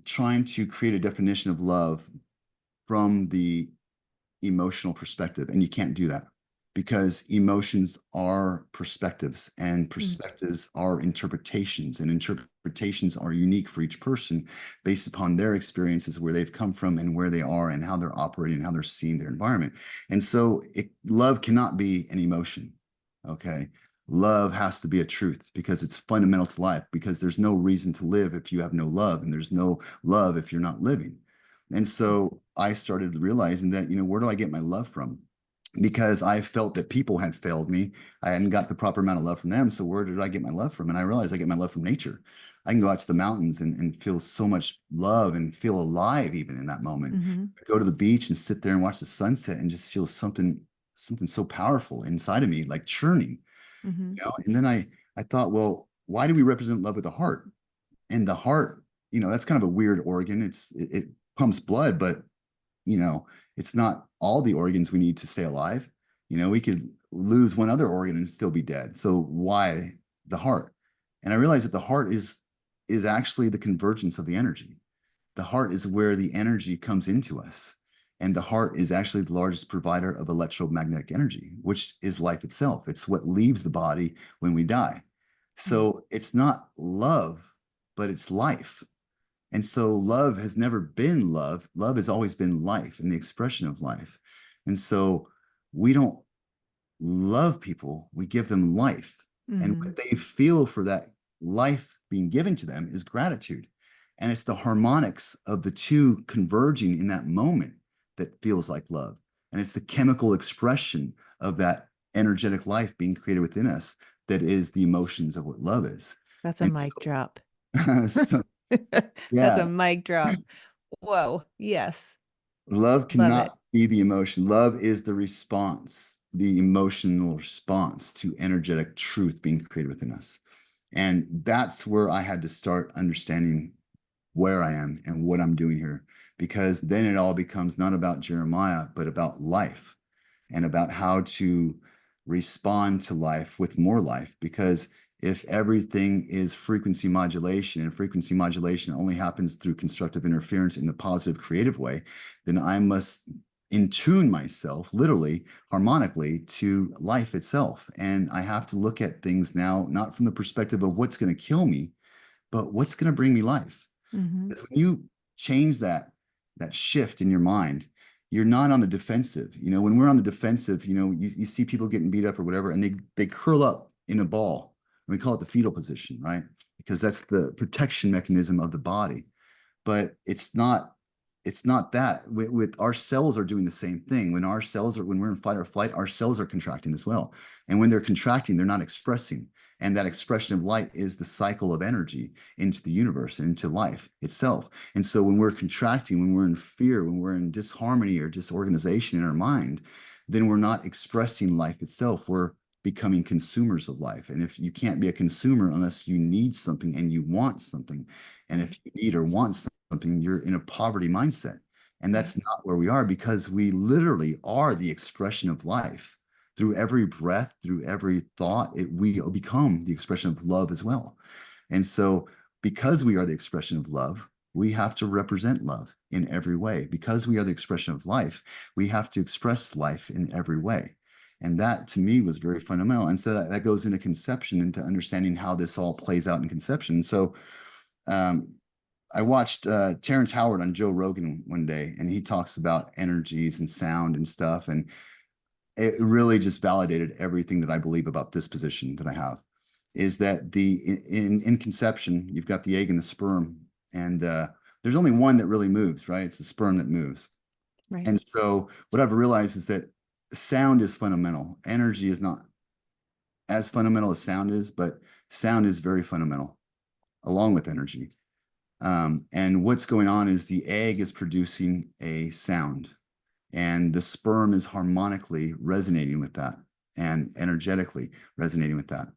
trying to create a definition of love from the emotional perspective, and you can't do that, because emotions are perspectives, and Mm. perspectives are interpretations, and interpretations are unique for each person based upon their experiences, where they've come from and where they are and how they're operating and how they're seeing their environment. And so love cannot be an emotion. Okay, love has to be a truth, because it's fundamental to life, because there's no reason to live if you have no love, and there's no love if you're not living. And so I started realizing that, where do I get my love from? Because I felt that people had failed me. I hadn't got the proper amount of love from them. So where did I get my love from? And I realized I get my love from nature. I can go out to the mountains and feel so much love and feel alive even in that moment. Mhm. Go to the beach and sit there and watch the sunset and just feel something so powerful inside of me, like churning. Mhm. And then I thought, well, why do we represent love with the heart? And the heart, that's kind of a weird organ. It pumps blood, but it's not all the organs we need to stay alive. We could lose one other organ and still be dead. So why the heart? And I realized that the heart is actually the convergence of the energy. The heart is where the energy comes into us. And the heart is actually the largest provider of electromagnetic energy, which is life itself. It's what leaves the body when we die. Mm. So it's not love, but it's life. And so love has never been love. Love has always been life and the expression of life. And so we don't love people, we give them life. And Mhm. what they feel for that life being given to them is gratitude. And it's the harmonics of the two converging in that moment that feels like love. And it's the chemical expression of that energetic life being created within us that is the emotions of what love is. That's a And mic drop. so, That's yeah, a mic drop. Whoa. Yes. love Love it. cannot be the emotion. Love is the response, the emotional response to energetic truth being created within us. And that's where I had to start understanding where I am and what I'm doing here, because then it all becomes not about Jeremiah, but about life and about how to respond to life with more life. Because if everything is frequency modulation and frequency modulation only happens through constructive interference in the positive creative way, then I must in tune myself literally harmonically to life itself. And I have to look at things now not from the perspective of what's going to kill me, but what's going to bring me life. Mhm. Because when you change that shift in your mind, you're not on the defensive. You know, when we're on the defensive, you see people getting beat up or whatever, and they curl up in a ball. And we call it the fetal position, right? Because that's the protection mechanism of the body. But it's not that. With our cells are doing the same thing. When we're in fight or flight, our cells are contracting as well. And when they're contracting, they're not expressing. And that expression of light is the cycle of energy into the universe and into life itself. And so when we're contracting, when we're in fear, when we're in disharmony or disorganization in our mind, then we're not expressing life itself. We're becoming consumers of life. And if you can't be a consumer unless you need something and you want something, and Right. if you need or want something, you're in a poverty mindset. And Right. that's not where we are, because we literally are the expression of life. Through every breath, through every thought, we become the expression of love as well. And so, because we are the expression of love, we have to represent love in every way. Because we are the expression of life, we have to express life in every way. And that to me was very fundamental. And so that goes into conception, into understanding how this all plays out in conception. So, um, I watched Terrence Howard on Joe Rogan one day, and he talks about energies and sound and stuff. And it really just validated everything that I believe about this position that I have. Is that in conception, you've got the egg and the sperm, and there's only one that really moves, right? It's the sperm that moves. Right. And so what I've realized is that sound is fundamental. Energy is not as fundamental as sound is, but sound is very fundamental along with energy. And what's going on is the egg is producing a sound, and the sperm is harmonically resonating with that and energetically resonating with that.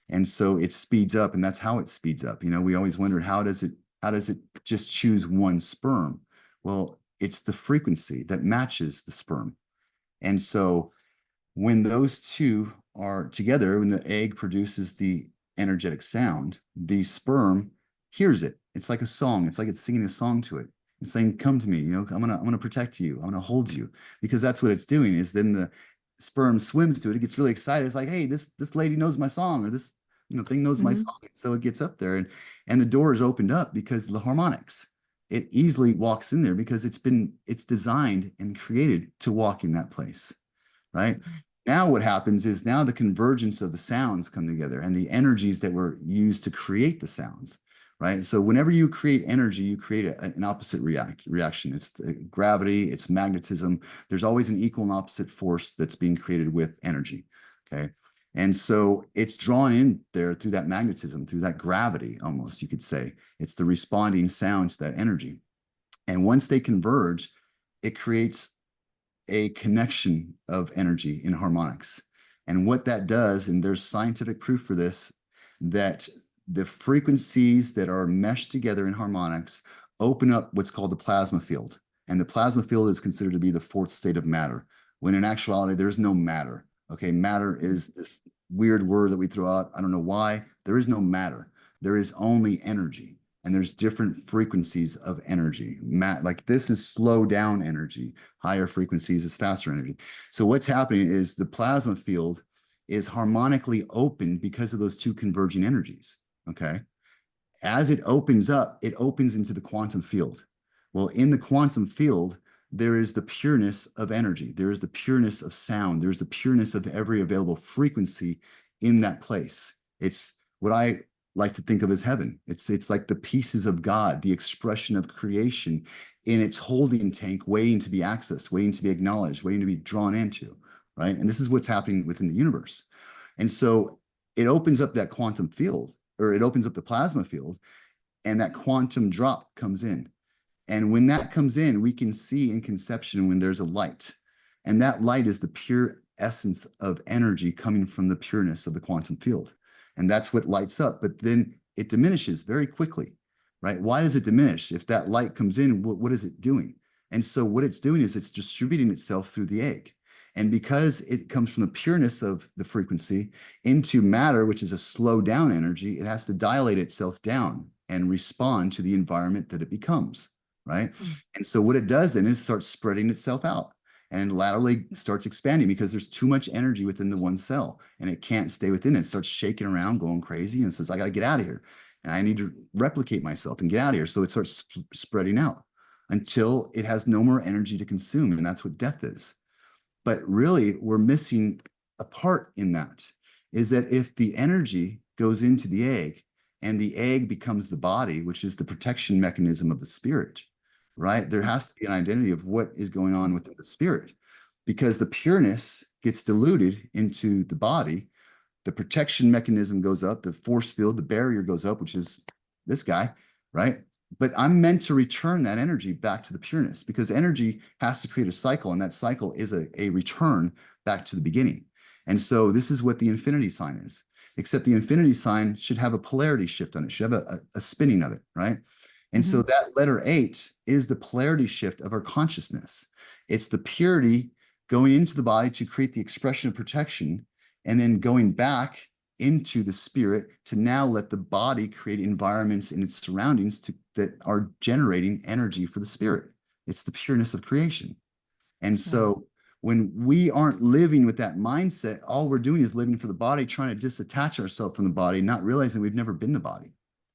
And so it speeds up, and that's how it speeds up. We always wondered, how does it just choose one sperm? Well, it's the frequency that matches the sperm. And so when those two are together, when the egg produces the energetic sound, the sperm hears it. It's like a song. It's like it's singing a song to it. It's saying, "Come to me. I'm gonna protect you. I'm gonna hold you," because that's what it's doing. Is then the sperm swims to it. It gets really excited. It's like, "Hey, this lady knows my song, or this thing knows my Mhm. song." So it gets up there, and the door is opened up because of the harmonics. It easily walks in there because it's designed and created to walk in that place, right? Now what happens is now the convergence of the sounds come together and the energies that were used to create the sounds, right? So whenever you create energy, you create an opposite reaction. It's gravity, it's magnetism. There's always an equal and opposite force that's being created with energy, okay? And so it's drawn in there through that magnetism, through that gravity, almost, you could say. It's the responding sound to that energy. And once they converge, it creates a connection of energy in harmonics. And what that does, and there's scientific proof for this, that the frequencies that are meshed together in harmonics open up what's called the plasma field. And the plasma field is considered to be the fourth state of matter, when in actuality, there's no matter. Okay, matter is this weird word that we throw out. I don't know why. There is no matter. There is only energy, and there's different frequencies of energy. Like this is slow down energy, higher frequencies is faster energy. So what's happening is the plasma field is harmonically open because of those two converging energies. Okay. As it opens up, it opens into the quantum field. Well, in the quantum field, there is the pureness of energy. There is the pureness of sound. There's the pureness of every available frequency in that place. It's what I like to think of as heaven. It's like the pieces of God, the expression of creation in its holding tank, waiting to be accessed, waiting to be acknowledged, waiting to be drawn into, right? And this is what's happening within the universe. And so it opens up that quantum field, or it opens up the plasma field, and that quantum drop comes in. And when that comes in, we can see in conception when there's a light. And that light is the pure essence of energy coming from the pureness of the quantum field. And that's what lights up. But then it diminishes very quickly, right? Why does it diminish? If that light comes in, what is it doing? And so what it's doing is it's distributing itself through the egg. And because it comes from the pureness of the frequency into matter, which is a slow down energy, it has to dilate itself down and respond to the environment that it becomes, right? And so what it does then is it starts spreading itself out and laterally starts expanding because there's too much energy within the one cell and it can't stay within it. It starts shaking around, going crazy, and says, I got to get out of here. And I need to replicate myself and get out of here. So it starts spreading out until it has no more energy to consume. And that's what death is. But really, we're missing a part in that, is that if the energy goes into the egg and the egg becomes the body, which is the protection mechanism of the spirit, right? There has to be an identity of what is going on within the spirit, because the pureness gets diluted into the body. The protection mechanism goes up, the force field, the barrier goes up, which is this guy, right? But I'm meant to return that energy back to the pureness, because energy has to create a cycle, and that cycle is a return back to the beginning. And so this is what the infinity sign is, except the infinity sign should have a polarity shift on it, should have a spinning of it, right? And so that letter 8 is the polarity shift of our consciousness. It's the purity going into the body to create the expression of protection, and then going back into the spirit to now let the body create environments in its surroundings that are generating energy for the spirit. It's the pureness of creation. And so when we aren't living with that mindset, all we're doing is living for the body, trying to disattach ourselves from the body, not realizing we've never been the body.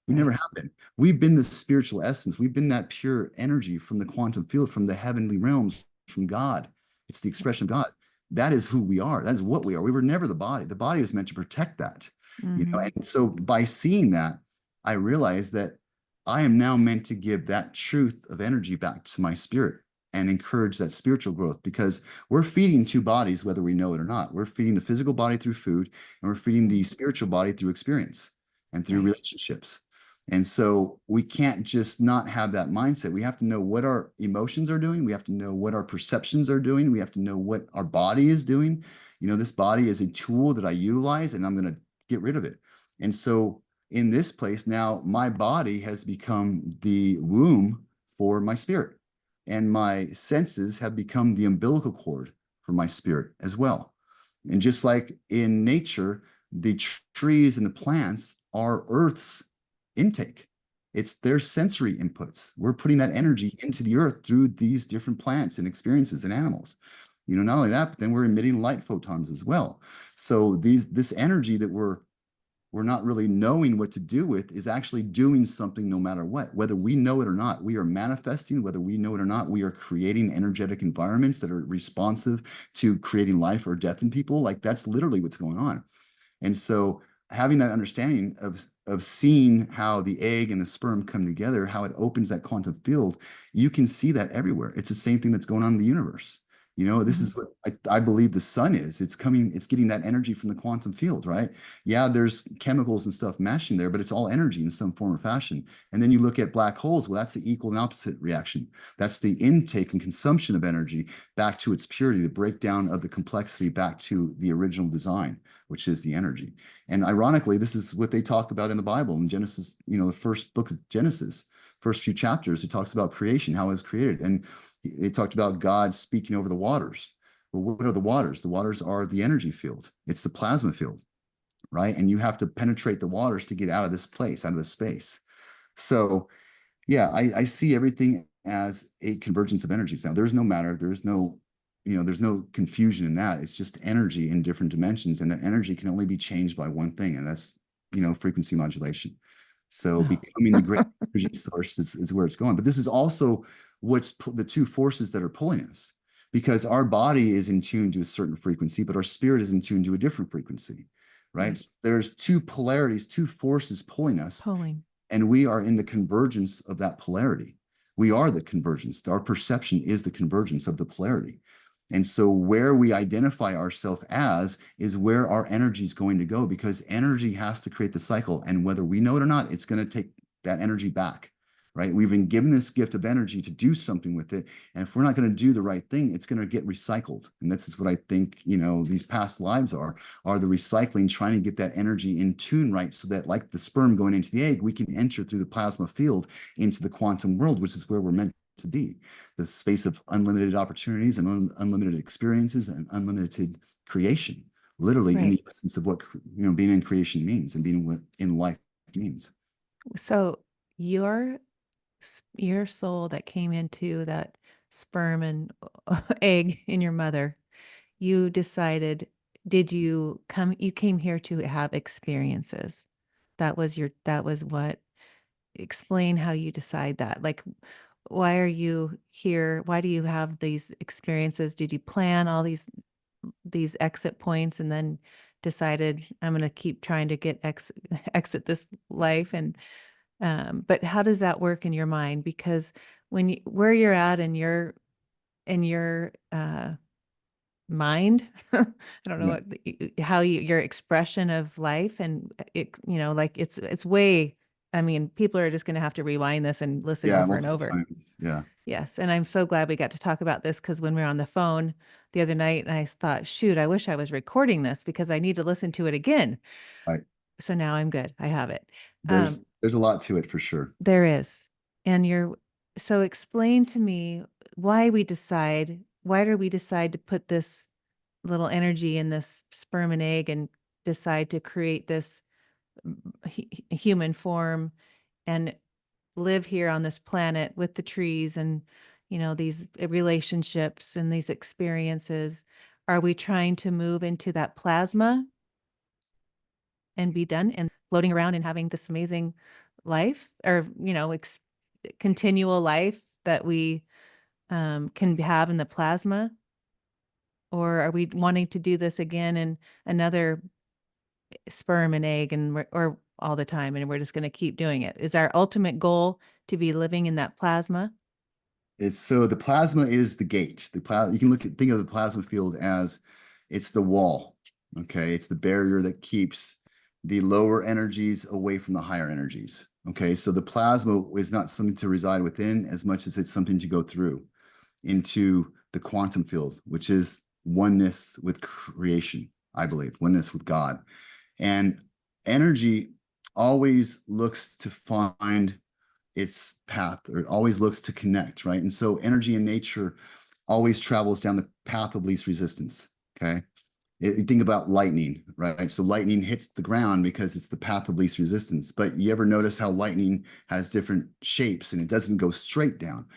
We never have been. We've been the spiritual essence. We've been that pure energy from the quantum field, from the heavenly realms, from God. It's the expression of God. That is who we are. That is what we are. We were never the body. The body was meant to protect that, you know. And so by seeing that, I realized that I am now meant to give that truth of energy back to my spirit and encourage that spiritual growth, because we're feeding two bodies, whether we know it or not. We're feeding the physical body through food, and we're feeding the spiritual body through experience and through relationships. And so we can't just not have that mindset. We have to know what our emotions are doing. We have to know what our perceptions are doing. We have to know what our body is doing. You know, this body is a tool that I utilize, and I'm going to get rid of it. And so in this place now, my body has become the womb for my spirit, and my senses have become the umbilical cord for my spirit as well. And just like in nature, the trees and the plants are Earth's intake. It's their sensory inputs. We're putting that energy into the earth through these different plants and experiences and animals. You know, not only that, but then we're emitting light photons as well. So this energy that we're not really knowing what to do with is actually doing something no matter what. Whether we know it or not, we are manifesting. Whether we know it or not, we are creating energetic environments that are responsive to creating life or death in people. Like, that's literally what's going on. And so having that understanding of seeing how the egg and the sperm come together, how it opens that quantum field, you can see that everywhere. It's the same thing that's going on in the universe. You know, this is what I believe the sun is. It's getting that energy from the quantum field, right? Yeah, there's chemicals and stuff mashing there, but it's all energy in some form or fashion. And then you look at black holes. Well, that's the equal and opposite reaction. That's the intake and consumption of energy back to its purity, the breakdown of the complexity back to the original design, which is the energy. And ironically, this is what they talk about in the Bible, in Genesis, you know, the first book of Genesis, first few chapters. It talks about creation, how it was created. And they talked about God speaking over the waters. Well, what are the waters? The waters are the energy field. It's the plasma field, right? And you have to penetrate the waters to get out of this place, out of this space. So yeah, I see everything as a convergence of energies. Now, there's no matter, there's no, you know, there's no confusion in that. It's just energy in different dimensions, and that energy can only be changed by one thing, and that's, you know, frequency modulation. So becoming the great energy source is where it's going. But this is also what's the two forces that are pulling us, because our body is in tune to a certain frequency, but our spirit is in tune to a different frequency, right? There's two polarities, two forces pulling us, Pulling. and we are in the convergence of that polarity. We are the convergence. Our perception is the convergence of the polarity. And so where we identify ourselves as is where our energy is going to go, because energy has to create the cycle. And whether we know it or not, it's going to take that energy back, right? We've been given this gift of energy to do something with it. And if we're not going to do the right thing, it's going to get recycled. And this is what I think, these past lives are the recycling, trying to get that energy in tune, right? So that, like the sperm going into the egg, we can enter through the plasma field into the quantum world, which is where we're meant to be, the space of unlimited opportunities and unlimited experiences and unlimited creation, literally in Right. the essence of what being in creation means and being in life means. So your your soul that came into that sperm and egg in your mother, you decided, you came here to have experiences. That was what, explain how you decide that. Like, why are you here? Why do you have these experiences? Did you plan all these exit points and then decided I'm going to keep trying to get exit this life? And but how does that work in your mind? Because where you're at in your mind, I don't know Yeah. what how your expression of life, and it, like it's way, I mean, people are just going to have to rewind this and listen Yeah, over and multiple over. times. Yeah. Yes, and I'm so glad we got to talk about this, because when we were on the phone the other night, and I thought, shoot, I wish I was recording this because I need to listen to it again. Right. So now I'm good. I have it. There's Um, there's a lot to it for sure. there is. And so explain to me why do we decide to put this little energy in this sperm and egg and decide to create this human form and live here on this planet with the trees and, these relationships and these experiences? Are we trying to move into that plasma and be done and floating around and having this amazing life, or, continual life that we can have in the plasma? Or are we wanting to do this again in another sperm and egg, or all the time, and we're just going to keep doing it? Is our ultimate goal to be living in that plasma? It's so the plasma is the gate. You can think of the plasma field as it's the wall. Okay, it's the barrier that keeps the lower energies away from the higher energies. Okay, so the plasma is not something to reside within as much as it's something to go through into the quantum field, which is oneness with creation, I believe, oneness with God. And energy always looks to find its path, or it always looks to connect, right? And so energy in nature always travels down the path of least resistance. Okay. You think about lightning, right? So lightning hits the ground because it's the path of least resistance. But you ever notice how lightning has different shapes and it doesn't go straight down?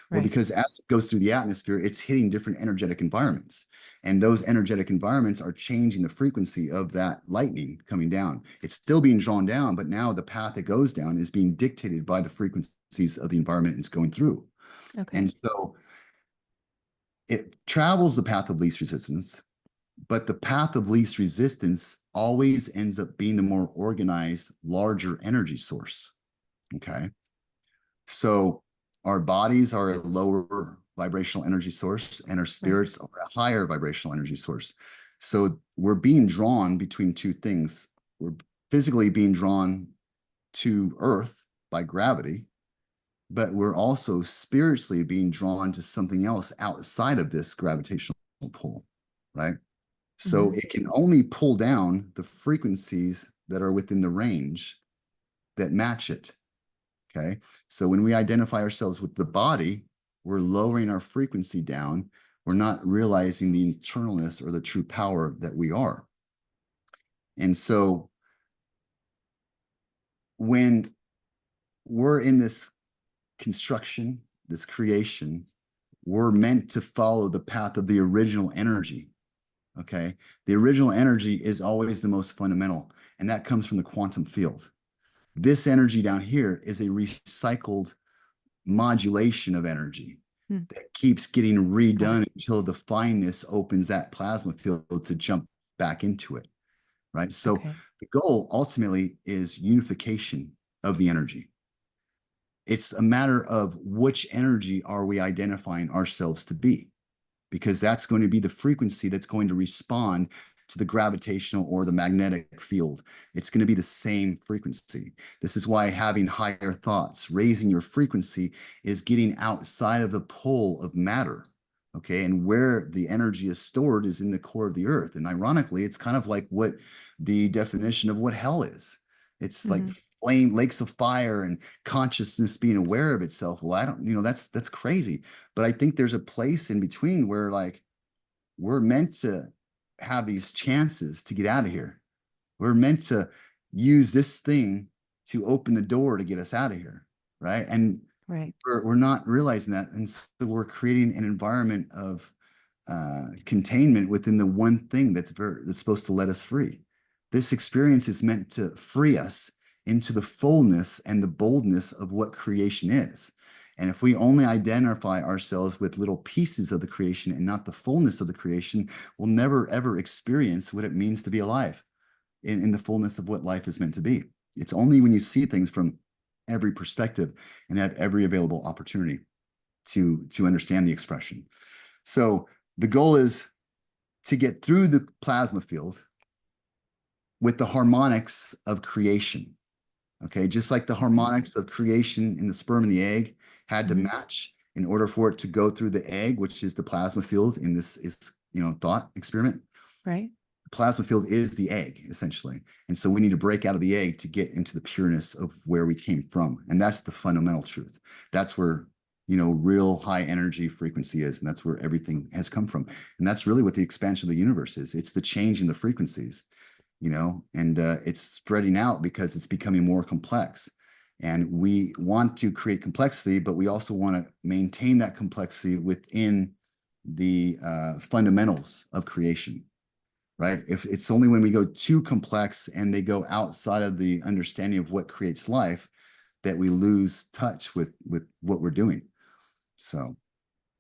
Well, Right. because as it goes through the atmosphere, it's hitting different energetic environments. And those energetic environments are changing the frequency of that lightning coming down. It's still being drawn down, but now the path it goes down is being dictated by the frequencies of the environment it's going through. Okay. And so it travels the path of least resistance, but the path of least resistance always ends up being the more organized, larger energy source. Okay. So our bodies are a lower vibrational energy source, and our Right. spirits are a higher vibrational energy source. So we're being drawn between two things. We're physically being drawn to Earth by gravity, but we're also spiritually being drawn to something else outside of this gravitational pull, right? So Hmm. it can only pull down the frequencies that are within the range that match it. Okay. So when we identify ourselves with the body, we're lowering our frequency down. We're not realizing the internalness or the true power that we are. And so when we're in this construction, this creation, we're meant to follow the path of the original energy. Okay. The original energy is always the most fundamental, and that comes from the quantum field. This energy down here is a recycled modulation of energy Hmm. that keeps getting Got it. redone until the fineness opens that plasma field to jump back into it. right? So Okay. the goal ultimately is unification of the energy. It's a matter of which energy are we identifying ourselves to be, because that's going to be the frequency that's going to respond to the gravitational or the magnetic field. It's going to be the same frequency. This is why having higher thoughts, raising your frequency, is getting outside of the pole of matter. Okay. And where the energy is stored is in the core of the earth. And ironically, it's kind of like what the definition of what hell is. It's like Hmm. flame, lakes of fire, and consciousness being aware of itself. Well, I don't, that's crazy. But I think there's a place in between where, like, we're meant to have these chances to get out of here. We're meant to use this thing to open the door to get us out of here, right? And Right. we're not realizing that, and so we're creating an environment of containment within the one thing that's supposed to let us free. This experience is meant to free us into the fullness and the boldness of what creation is. And if we only identify ourselves with little pieces of the creation and not the fullness of the creation, we'll never ever experience what it means to be alive in the fullness of what life is meant to be. It's only when you see things from every perspective and have every available opportunity to understand the expression. So the goal is to get through the plasma field with the harmonics of creation. Okay, just like the Okay. harmonics of creation in the sperm and the egg had to Hmm. match in order for it to go through the egg, which is the plasma field in this is thought experiment. Right. The plasma field is the egg essentially, and so we need to break out of the egg to get into the pureness of where we came from, and that's the fundamental truth. That's where real high energy frequency is, and that's where everything has come from, and that's really what the expansion of the universe is. It's the change in the frequencies, and it's spreading out because it's becoming more complex. And we want to create complexity, but we also want to maintain that complexity within the fundamentals of creation, right? If it's only when we go too complex and they go outside of the understanding of what creates life that we lose touch with what we're doing. So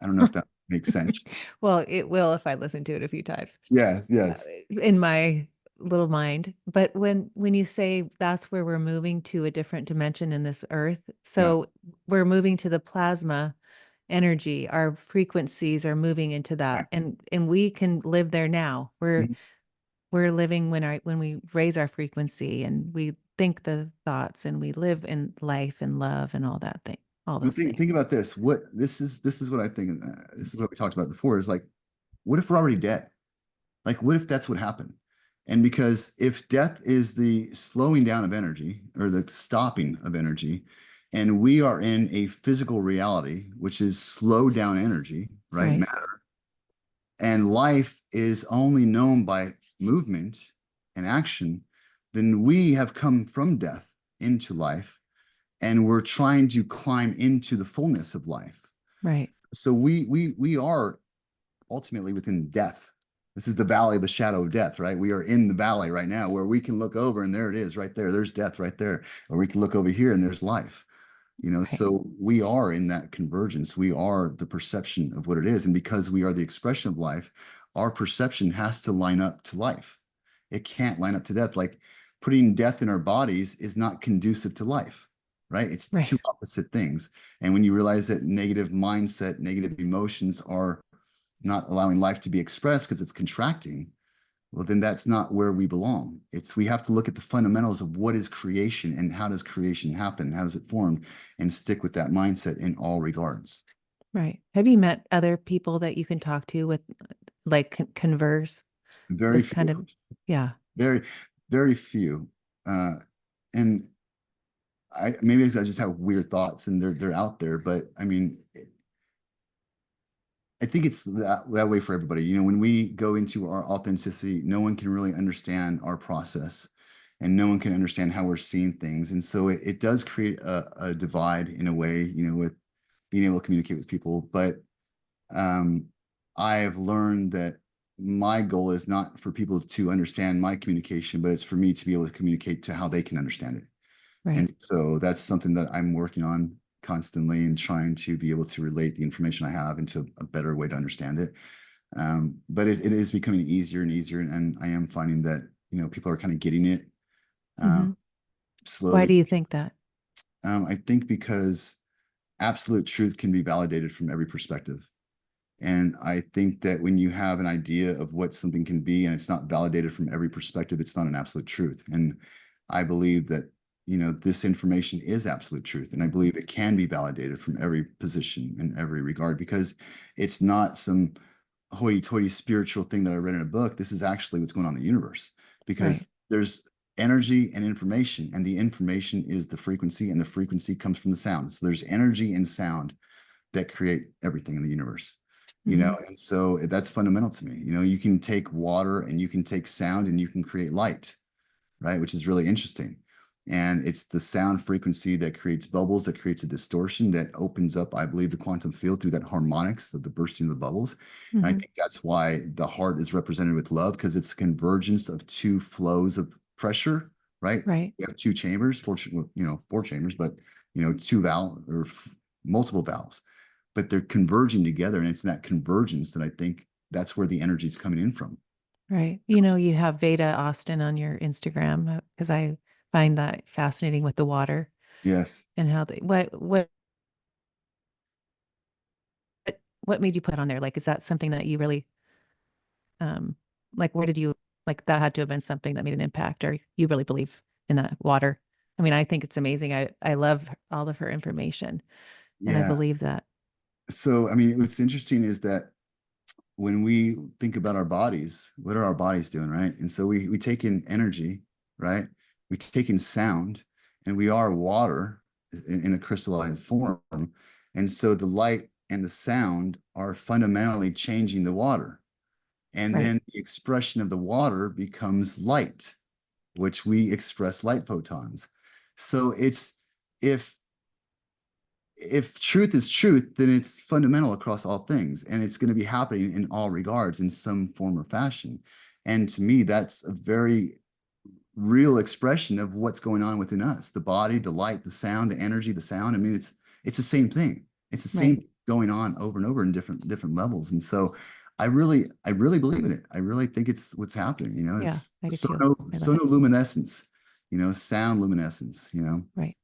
I don't know if that makes sense. Well, it will if I listen to it a few times. Yes, uh, yes. in my little mind. But when you say that's where we're moving to a different dimension in this earth, Yeah. so we're moving to the plasma energy, our frequencies are moving into Yeah. that, and we can live there now. Mhm. We're living when we raise our frequency and we think the thoughts and we live in life and love and all that thing, all Well, those think things. about this. This is what I think. This is what we talked about before. Is like, what if we're already dead? Like, what if that's what happened? And because if death is the slowing down of energy or the stopping of energy, and we are in a physical reality, which is slow down energy, right? Right. Matter, and life is only known by movement and action, then we have come from death into life and we're trying to climb into the fullness of life. Right. So we are ultimately within death. This is the valley of the shadow of death, right? We are in the valley right now where we can look over and there it is right there. There's death right there. Or we can look over here and there's life. Right. So we are in that convergence. We are the perception of what it is. And because we are the expression of life, our perception has to line up to life. It can't line up to death. Like putting death in our bodies is not conducive to life, right? It's two Right. opposite things. And when you realize that negative mindset, negative emotions are not allowing life to be expressed because it's contracting, well, then that's not where we belong. We have to look at the fundamentals of what is creation and how does creation happen? How does it form? And stick with that mindset in all regards. Right. Have you met other people that you can talk to with, like, converse Very this kind few, of, yeah. very, very few. Uh, and maybe I just have weird thoughts and they're out there, but I mean, I think it's that way for everybody. When we go into our authenticity, no one can really understand our process and no one can understand how we're seeing things. And so it does create a divide in a way, with being able to communicate with people. But um, I've learned that my goal is not for people to understand my communication, but it's for me to be able to communicate to how they can understand it. Right. And so that's something that I'm working on constantly and trying to be able to relate the information I have into a better way to understand it. But it is becoming easier and easier. And I am finding that, people are kind of getting it Hmm. Why slowly. do you think that? I think because absolute truth can be validated from every perspective. And I think that when you have an idea of what something can be and it's not validated from every perspective, it's not an absolute truth. And I believe that, this information is absolute truth. And I believe it can be validated from every position in every regard because it's not some hoity-toity spiritual thing that I read in a book. This is actually what's going on in the universe Right. because there's energy and information, and the information is the frequency, and the frequency comes from the sound. So there's energy and sound that create everything in the universe. Hmm. And so that's fundamental to me. You can take water and you can take sound and you can create light, right? Which is really interesting. And it's the sound frequency that creates bubbles, that creates a distortion, that opens up, I believe, the quantum field through that harmonics of the bursting of the bubbles. And I Hmm. think that's why the heart is represented with love, because it's a convergence of two flows of pressure, right? Right. We have two chambers, four chambers, but two valve or multiple valves, but they're converging together. And it's in that convergence that I think that's where the energy is coming in from. Right. You have Veda Austin on your Instagram because I find that fascinating with the water Yes. and how they, what made you put on there? Like, is that something that you really, um, like, where did you, like, that had to have been something that made an impact or you really believe in that water? I mean, I think it's amazing. I love all of her information and I Yeah. believe that. So, I mean, what's interesting is that when we think about our bodies, what are our bodies doing, right? And so we take in energy, right? We take in sound, and we are water in a crystallized form. And so the light and the sound are fundamentally changing the water. And Right. then the expression of the water becomes light, which we express light photons. So it's if truth is truth, then it's fundamental across all things, and it's going to be happening in all regards in some form or fashion. And to me, that's a very real expression of what's going on within us: the body, the light, the sound, the energy, the sound. I mean, it's the same thing. It's the Right. same going on over and over in different levels. And so I really believe in it. I really think it's what's happening. Yeah, It's I do too. I love it. sonoluminescence, sound luminescence. Right.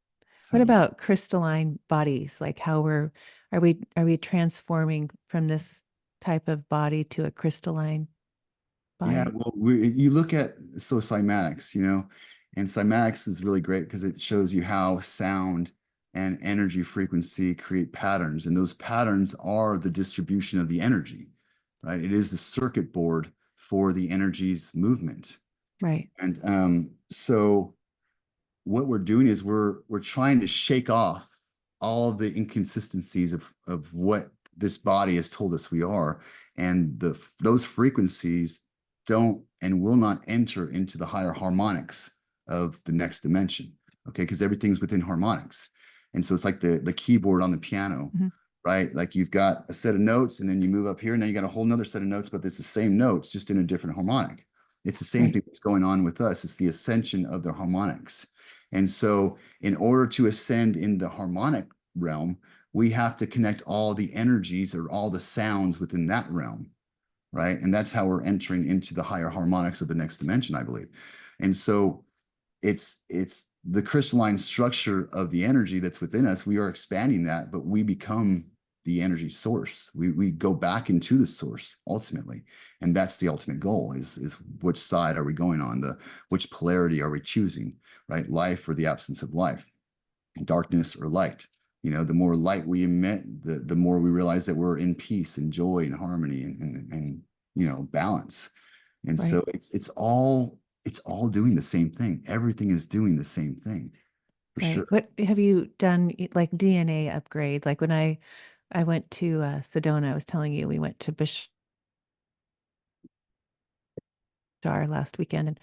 What So about crystalline bodies? Like how are we transforming from this type of body to a crystalline yeah, body? well, you look at cymatics, and cymatics is really great because it shows you how sound and energy frequency create patterns, and those patterns are the distribution of the energy, right? It is the circuit board for the energy's movement, Right. and so what we're doing is we're trying to shake off all the inconsistencies of what this body has told us we are, and those frequencies don't and will not enter into the higher harmonics of the next dimension. Okay, because everything's within harmonics, and so it's like the keyboard on the piano, Mhm. right? Like you've got a set of notes, and then you move up here, and now you got a whole nother set of notes, but it's the same notes, just in a different harmonic. It's the same Right. thing that's going on with us. It's the ascension of the harmonics. And so, in order to ascend in the harmonic realm, we have to connect all the energies or all the sounds within that realm, right? And that's how we're entering into the higher harmonics of the next dimension, I believe. And so, it's the crystalline structure of the energy that's within us. We are expanding that, but we become the energy source. We go back into the source ultimately, and that's the ultimate goal: is which side are we going on? Which polarity are we choosing? Right, life or the absence of life, darkness or light. The more light we emit, the more we realize that we're in peace and joy and harmony and balance. And Right. so it's all doing the same thing. Everything is doing the same thing, for Right. sure. What have you done like DNA upgrade? Like when I went to Sedona, I was telling you we went to Bashar last weekend and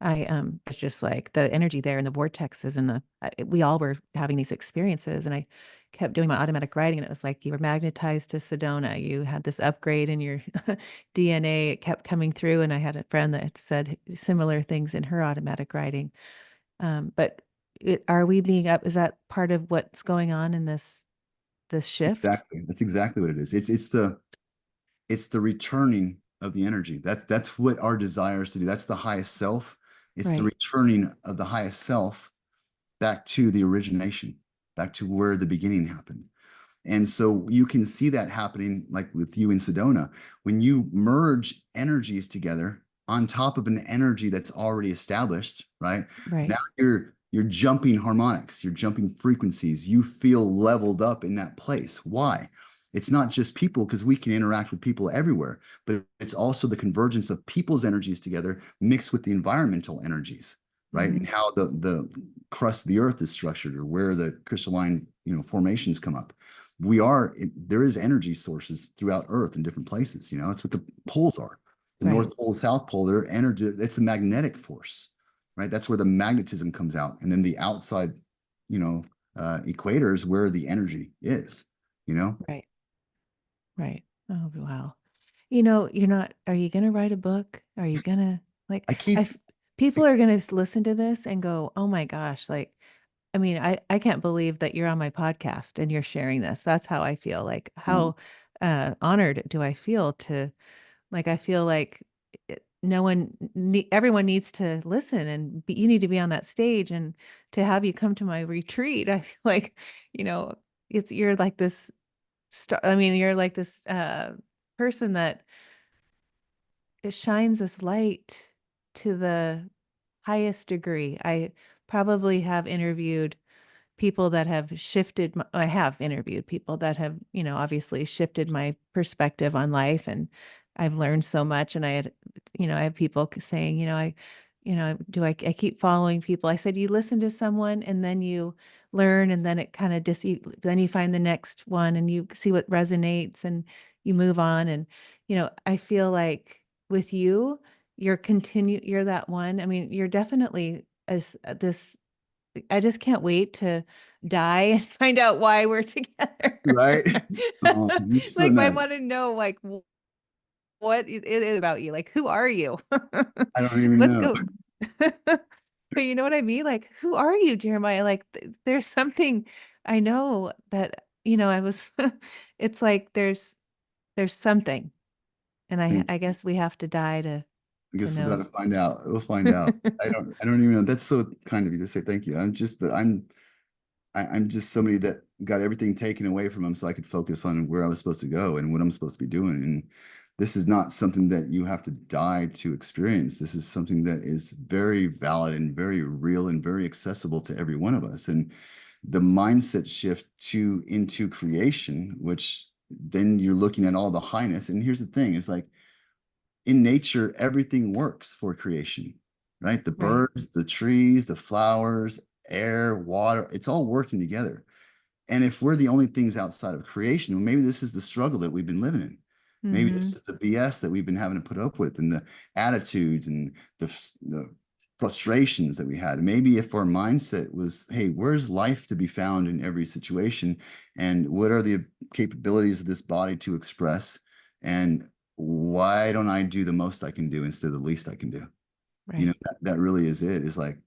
I was just like the energy there and the vortexes and we all were having these experiences and I kept doing my automatic writing and it was like you were magnetized to Sedona. You had this upgrade in your DNA. It kept coming through and I had a friend that said similar things in her automatic writing. But are we being up? Is that part of what's going on in this shift? That's exactly what it is. It's the returning of the energy. That's what our desires to do. That's the highest self. It's the Right. returning of the highest self back to the origination, back to where the beginning happened. And so you can see that happening like with you in Sedona. When you merge energies together on top of an energy that's already established, right? Now Right. you're jumping harmonics, you're jumping frequencies. You feel leveled up in that place. Why? It's not just people, because we can interact with people everywhere, but it's also the convergence of people's energies together mixed with the environmental energies, right? Mm-hmm. And how the crust of the earth is structured, or where the crystalline, formations come up. There is energy sources throughout earth in different places. That's what the poles are. The Right. north pole, south pole, they're energy. It's a magnetic force, right? That's where the magnetism comes out. And then the outside, you know equator is where the energy is. you know Right. Right. Oh, wow. You're not, are you going to write a book? Are you going to like, I I, keep f- people are going to listen to this and go, oh my gosh, like, I mean, I can't believe that you're on my podcast and you're sharing this. That's how I feel. Like, how honored do I feel to, like, I feel like everyone needs to listen you need to be on that stage, and to have you come to my retreat. I feel like, you know, you're like this star. I mean, you're like this person that it shines this light to the highest degree. I probably have interviewed people that have shifted I have interviewed people that have, obviously shifted my perspective on life, and I've learned so much. And I have people saying, I keep following people. I said, you listen to someone and then you learn, and then it kind of then you find the next one and you see what resonates and you move on. And, I feel like with you, you're that one. I mean, you're definitely as this I just can't wait to die and find out why we're together. right. Oh, you're so Like, I nice. wanna know, like, what it is about you. Like, who are you? I don't even Let's know. go. But you know what I mean? Like, who are you, Jeremiah? Like, there's something I know that, I was it's like there's something, and Thank I you. guess we have to die I to guess we've got know. to find out. We'll find out. I don't even know. That's so kind of you to say thank you. I'm just somebody that got everything taken away from him so I could focus on where I was supposed to go and what I'm supposed to be doing. And this is not something that you have to die to experience. This is something that is very valid and very real and very accessible to every one of us. And the mindset shift into creation, which then you're looking at all the highness. And here's the thing, is like, in nature, everything works for creation, right? The Right. birds, the trees, the flowers, air, water, it's all working together. And if we're the only things outside of creation, well, maybe this is the struggle that we've been living in. Maybe this Mhm. is the BS that we've been having to put up with, and the attitudes and the frustrations that we had. Maybe if our mindset was, hey, where's life to be found in every situation? And what are the capabilities of this body to express? And why don't I do the most I can do instead of the least I can do? Right. That really is it. Is like,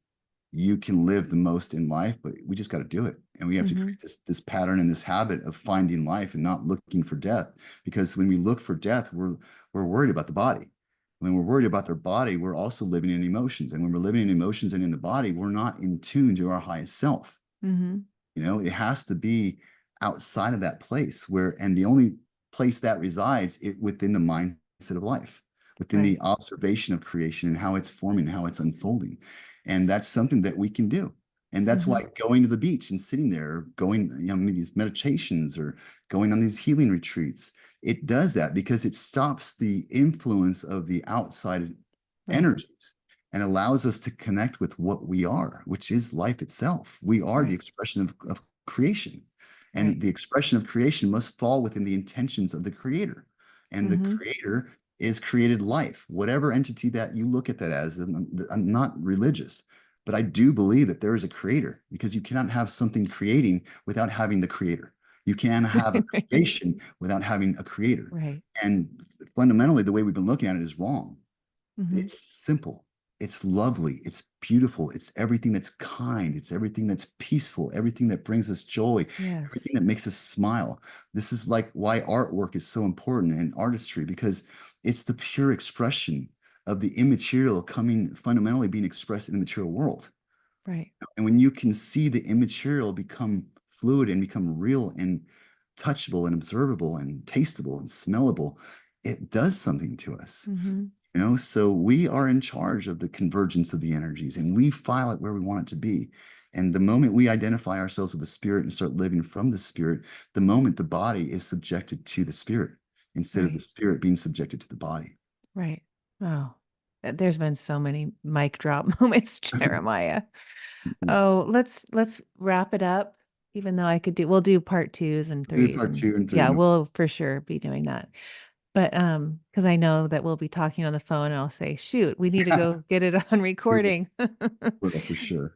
you can live the most in life, but we just got to do it. And we have to Mhm. create this pattern and this habit of finding life and not looking for death. Because when we look for death, we're worried about the body. When we're worried about their body, we're also living in emotions. And when we're living in emotions and in the body, we're not in tune to our highest self. Mhm. It has to be outside of that place and the only place that resides within the mindset of life, within the Right. observation of creation and how it's forming, how it's unfolding. And that's something that we can do. And that's why Mhm. going to the beach and sitting there, going, these meditations or going on these healing retreats, it does that because it stops the influence of the outside Right. energies and allows us to connect with what we are, which is life itself. We are the Right. expression of creation. And Right. the expression of creation must fall within the intentions of the creator. And the Mhm. creator is created life, whatever entity that you look at that as. I'm not religious, but I do believe that there is a creator, because you cannot have something creating without having the creator. You can have a creation without having a creator. Right. And fundamentally, the way we've been looking at it is wrong. Mhm. It's simple. It's lovely. It's beautiful. It's everything that's kind. It's everything that's peaceful. Everything that brings us joy. Everything Yes. that makes us smile. This is like why artwork is so important and artistry, because it's the pure expression of the immaterial coming fundamentally being expressed in the material world. Right. And when you can see the immaterial become fluid and become real and touchable and observable and tasteable and smellable, it does something to us. Hmm. So we are in charge of the convergence of the energies, and we file it where we want it to be. And the moment we identify ourselves with the spirit and start living from the spirit, the moment the body is subjected to the spirit instead of the Right. spirit being subjected to the body. Right. Oh, there's been so many mic drop moments, Jeremiah. Oh, let's wrap it up. Even though we'll do part twos and Do threes, part and 2 and 3. yeah, No, we'll for sure be doing that. But because I know that we'll be talking on the phone, and I'll say, "Shoot, we need to go get it on we will, recording." for sure.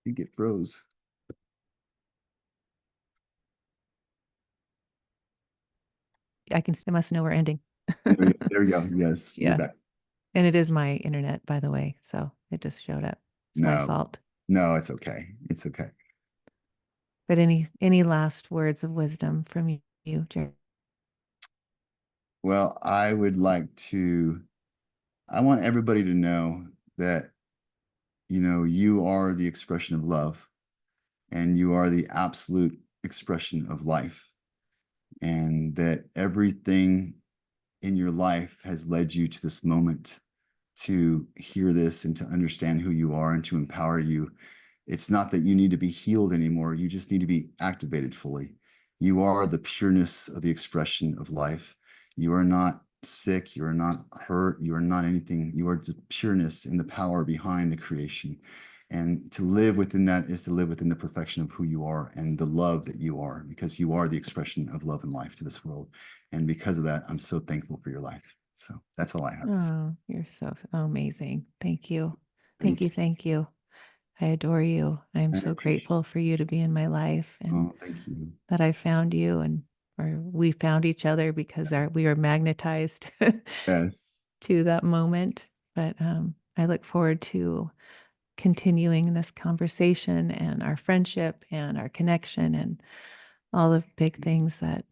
You get froze. I must know we're ending. There we go. Yes, you're Yeah, back. and it is my internet, by the way, so it just showed up. It's my No, fault. no, it's okay. It's okay. But any last words of wisdom from you, Jerry? Well, I want everybody to know that, you are the expression of love and you are the absolute expression of life, and that everything in your life has led you to this moment to hear this and to understand who you are and to empower you. It's not that you need to be healed anymore. You just need to be activated fully. You are the pureness of the expression of life. You are not sick. You are not hurt. You are not anything. You are the pureness and the power behind the creation. And to live within that is to live within the perfection of who you are and the love that you are, because you are the expression of love and life to this world. And because of that, I'm so thankful for your life. So that's all I have to say. Oh, you're so amazing. Thank you. Thank Thank you. you. Thank you. I adore you. I am I so appreciate grateful for you to be in my life, it. and Oh, thank you. that I found you, and or we found each other because we are magnetized Yes. to that moment. But I look forward to continuing this conversation and our friendship and our connection and all the big things that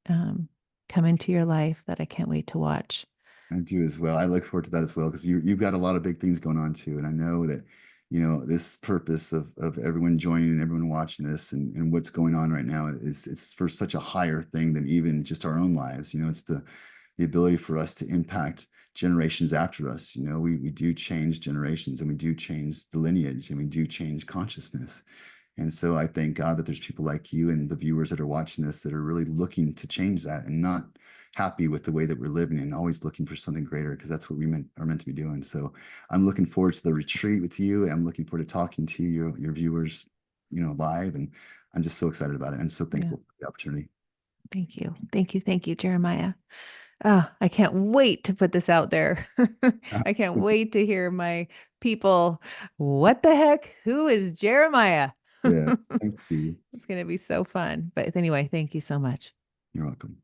um, come into your life that I can't wait to watch. I do as well. I look forward to that as well, because you've got a lot of big things going on too. And I know that, this purpose of everyone joining and everyone watching this and what's going on right now is it's for such a higher thing than even just our own lives. It's the ability for us to impact generations after us. We do change generations, and we do change the lineage, and we do change consciousness. And so I thank God that there's people like you and the viewers that are watching this that are really looking to change that and not happy with the way that we're living and always looking for something greater, because that's what we are meant to be doing. So I'm looking forward to the retreat with you. I'm looking forward to talking to your viewers, live. And I'm just so excited about it. I'm so Yeah. thankful for the opportunity. Thank you. Thank you. Thank you, Jeremiah. Ah, I can't wait to put this out there. I can't wait to hear my people. What the heck? Who is Jeremiah? Yes. Thank you. It's going to be so fun. But anyway, thank you so much. You're welcome.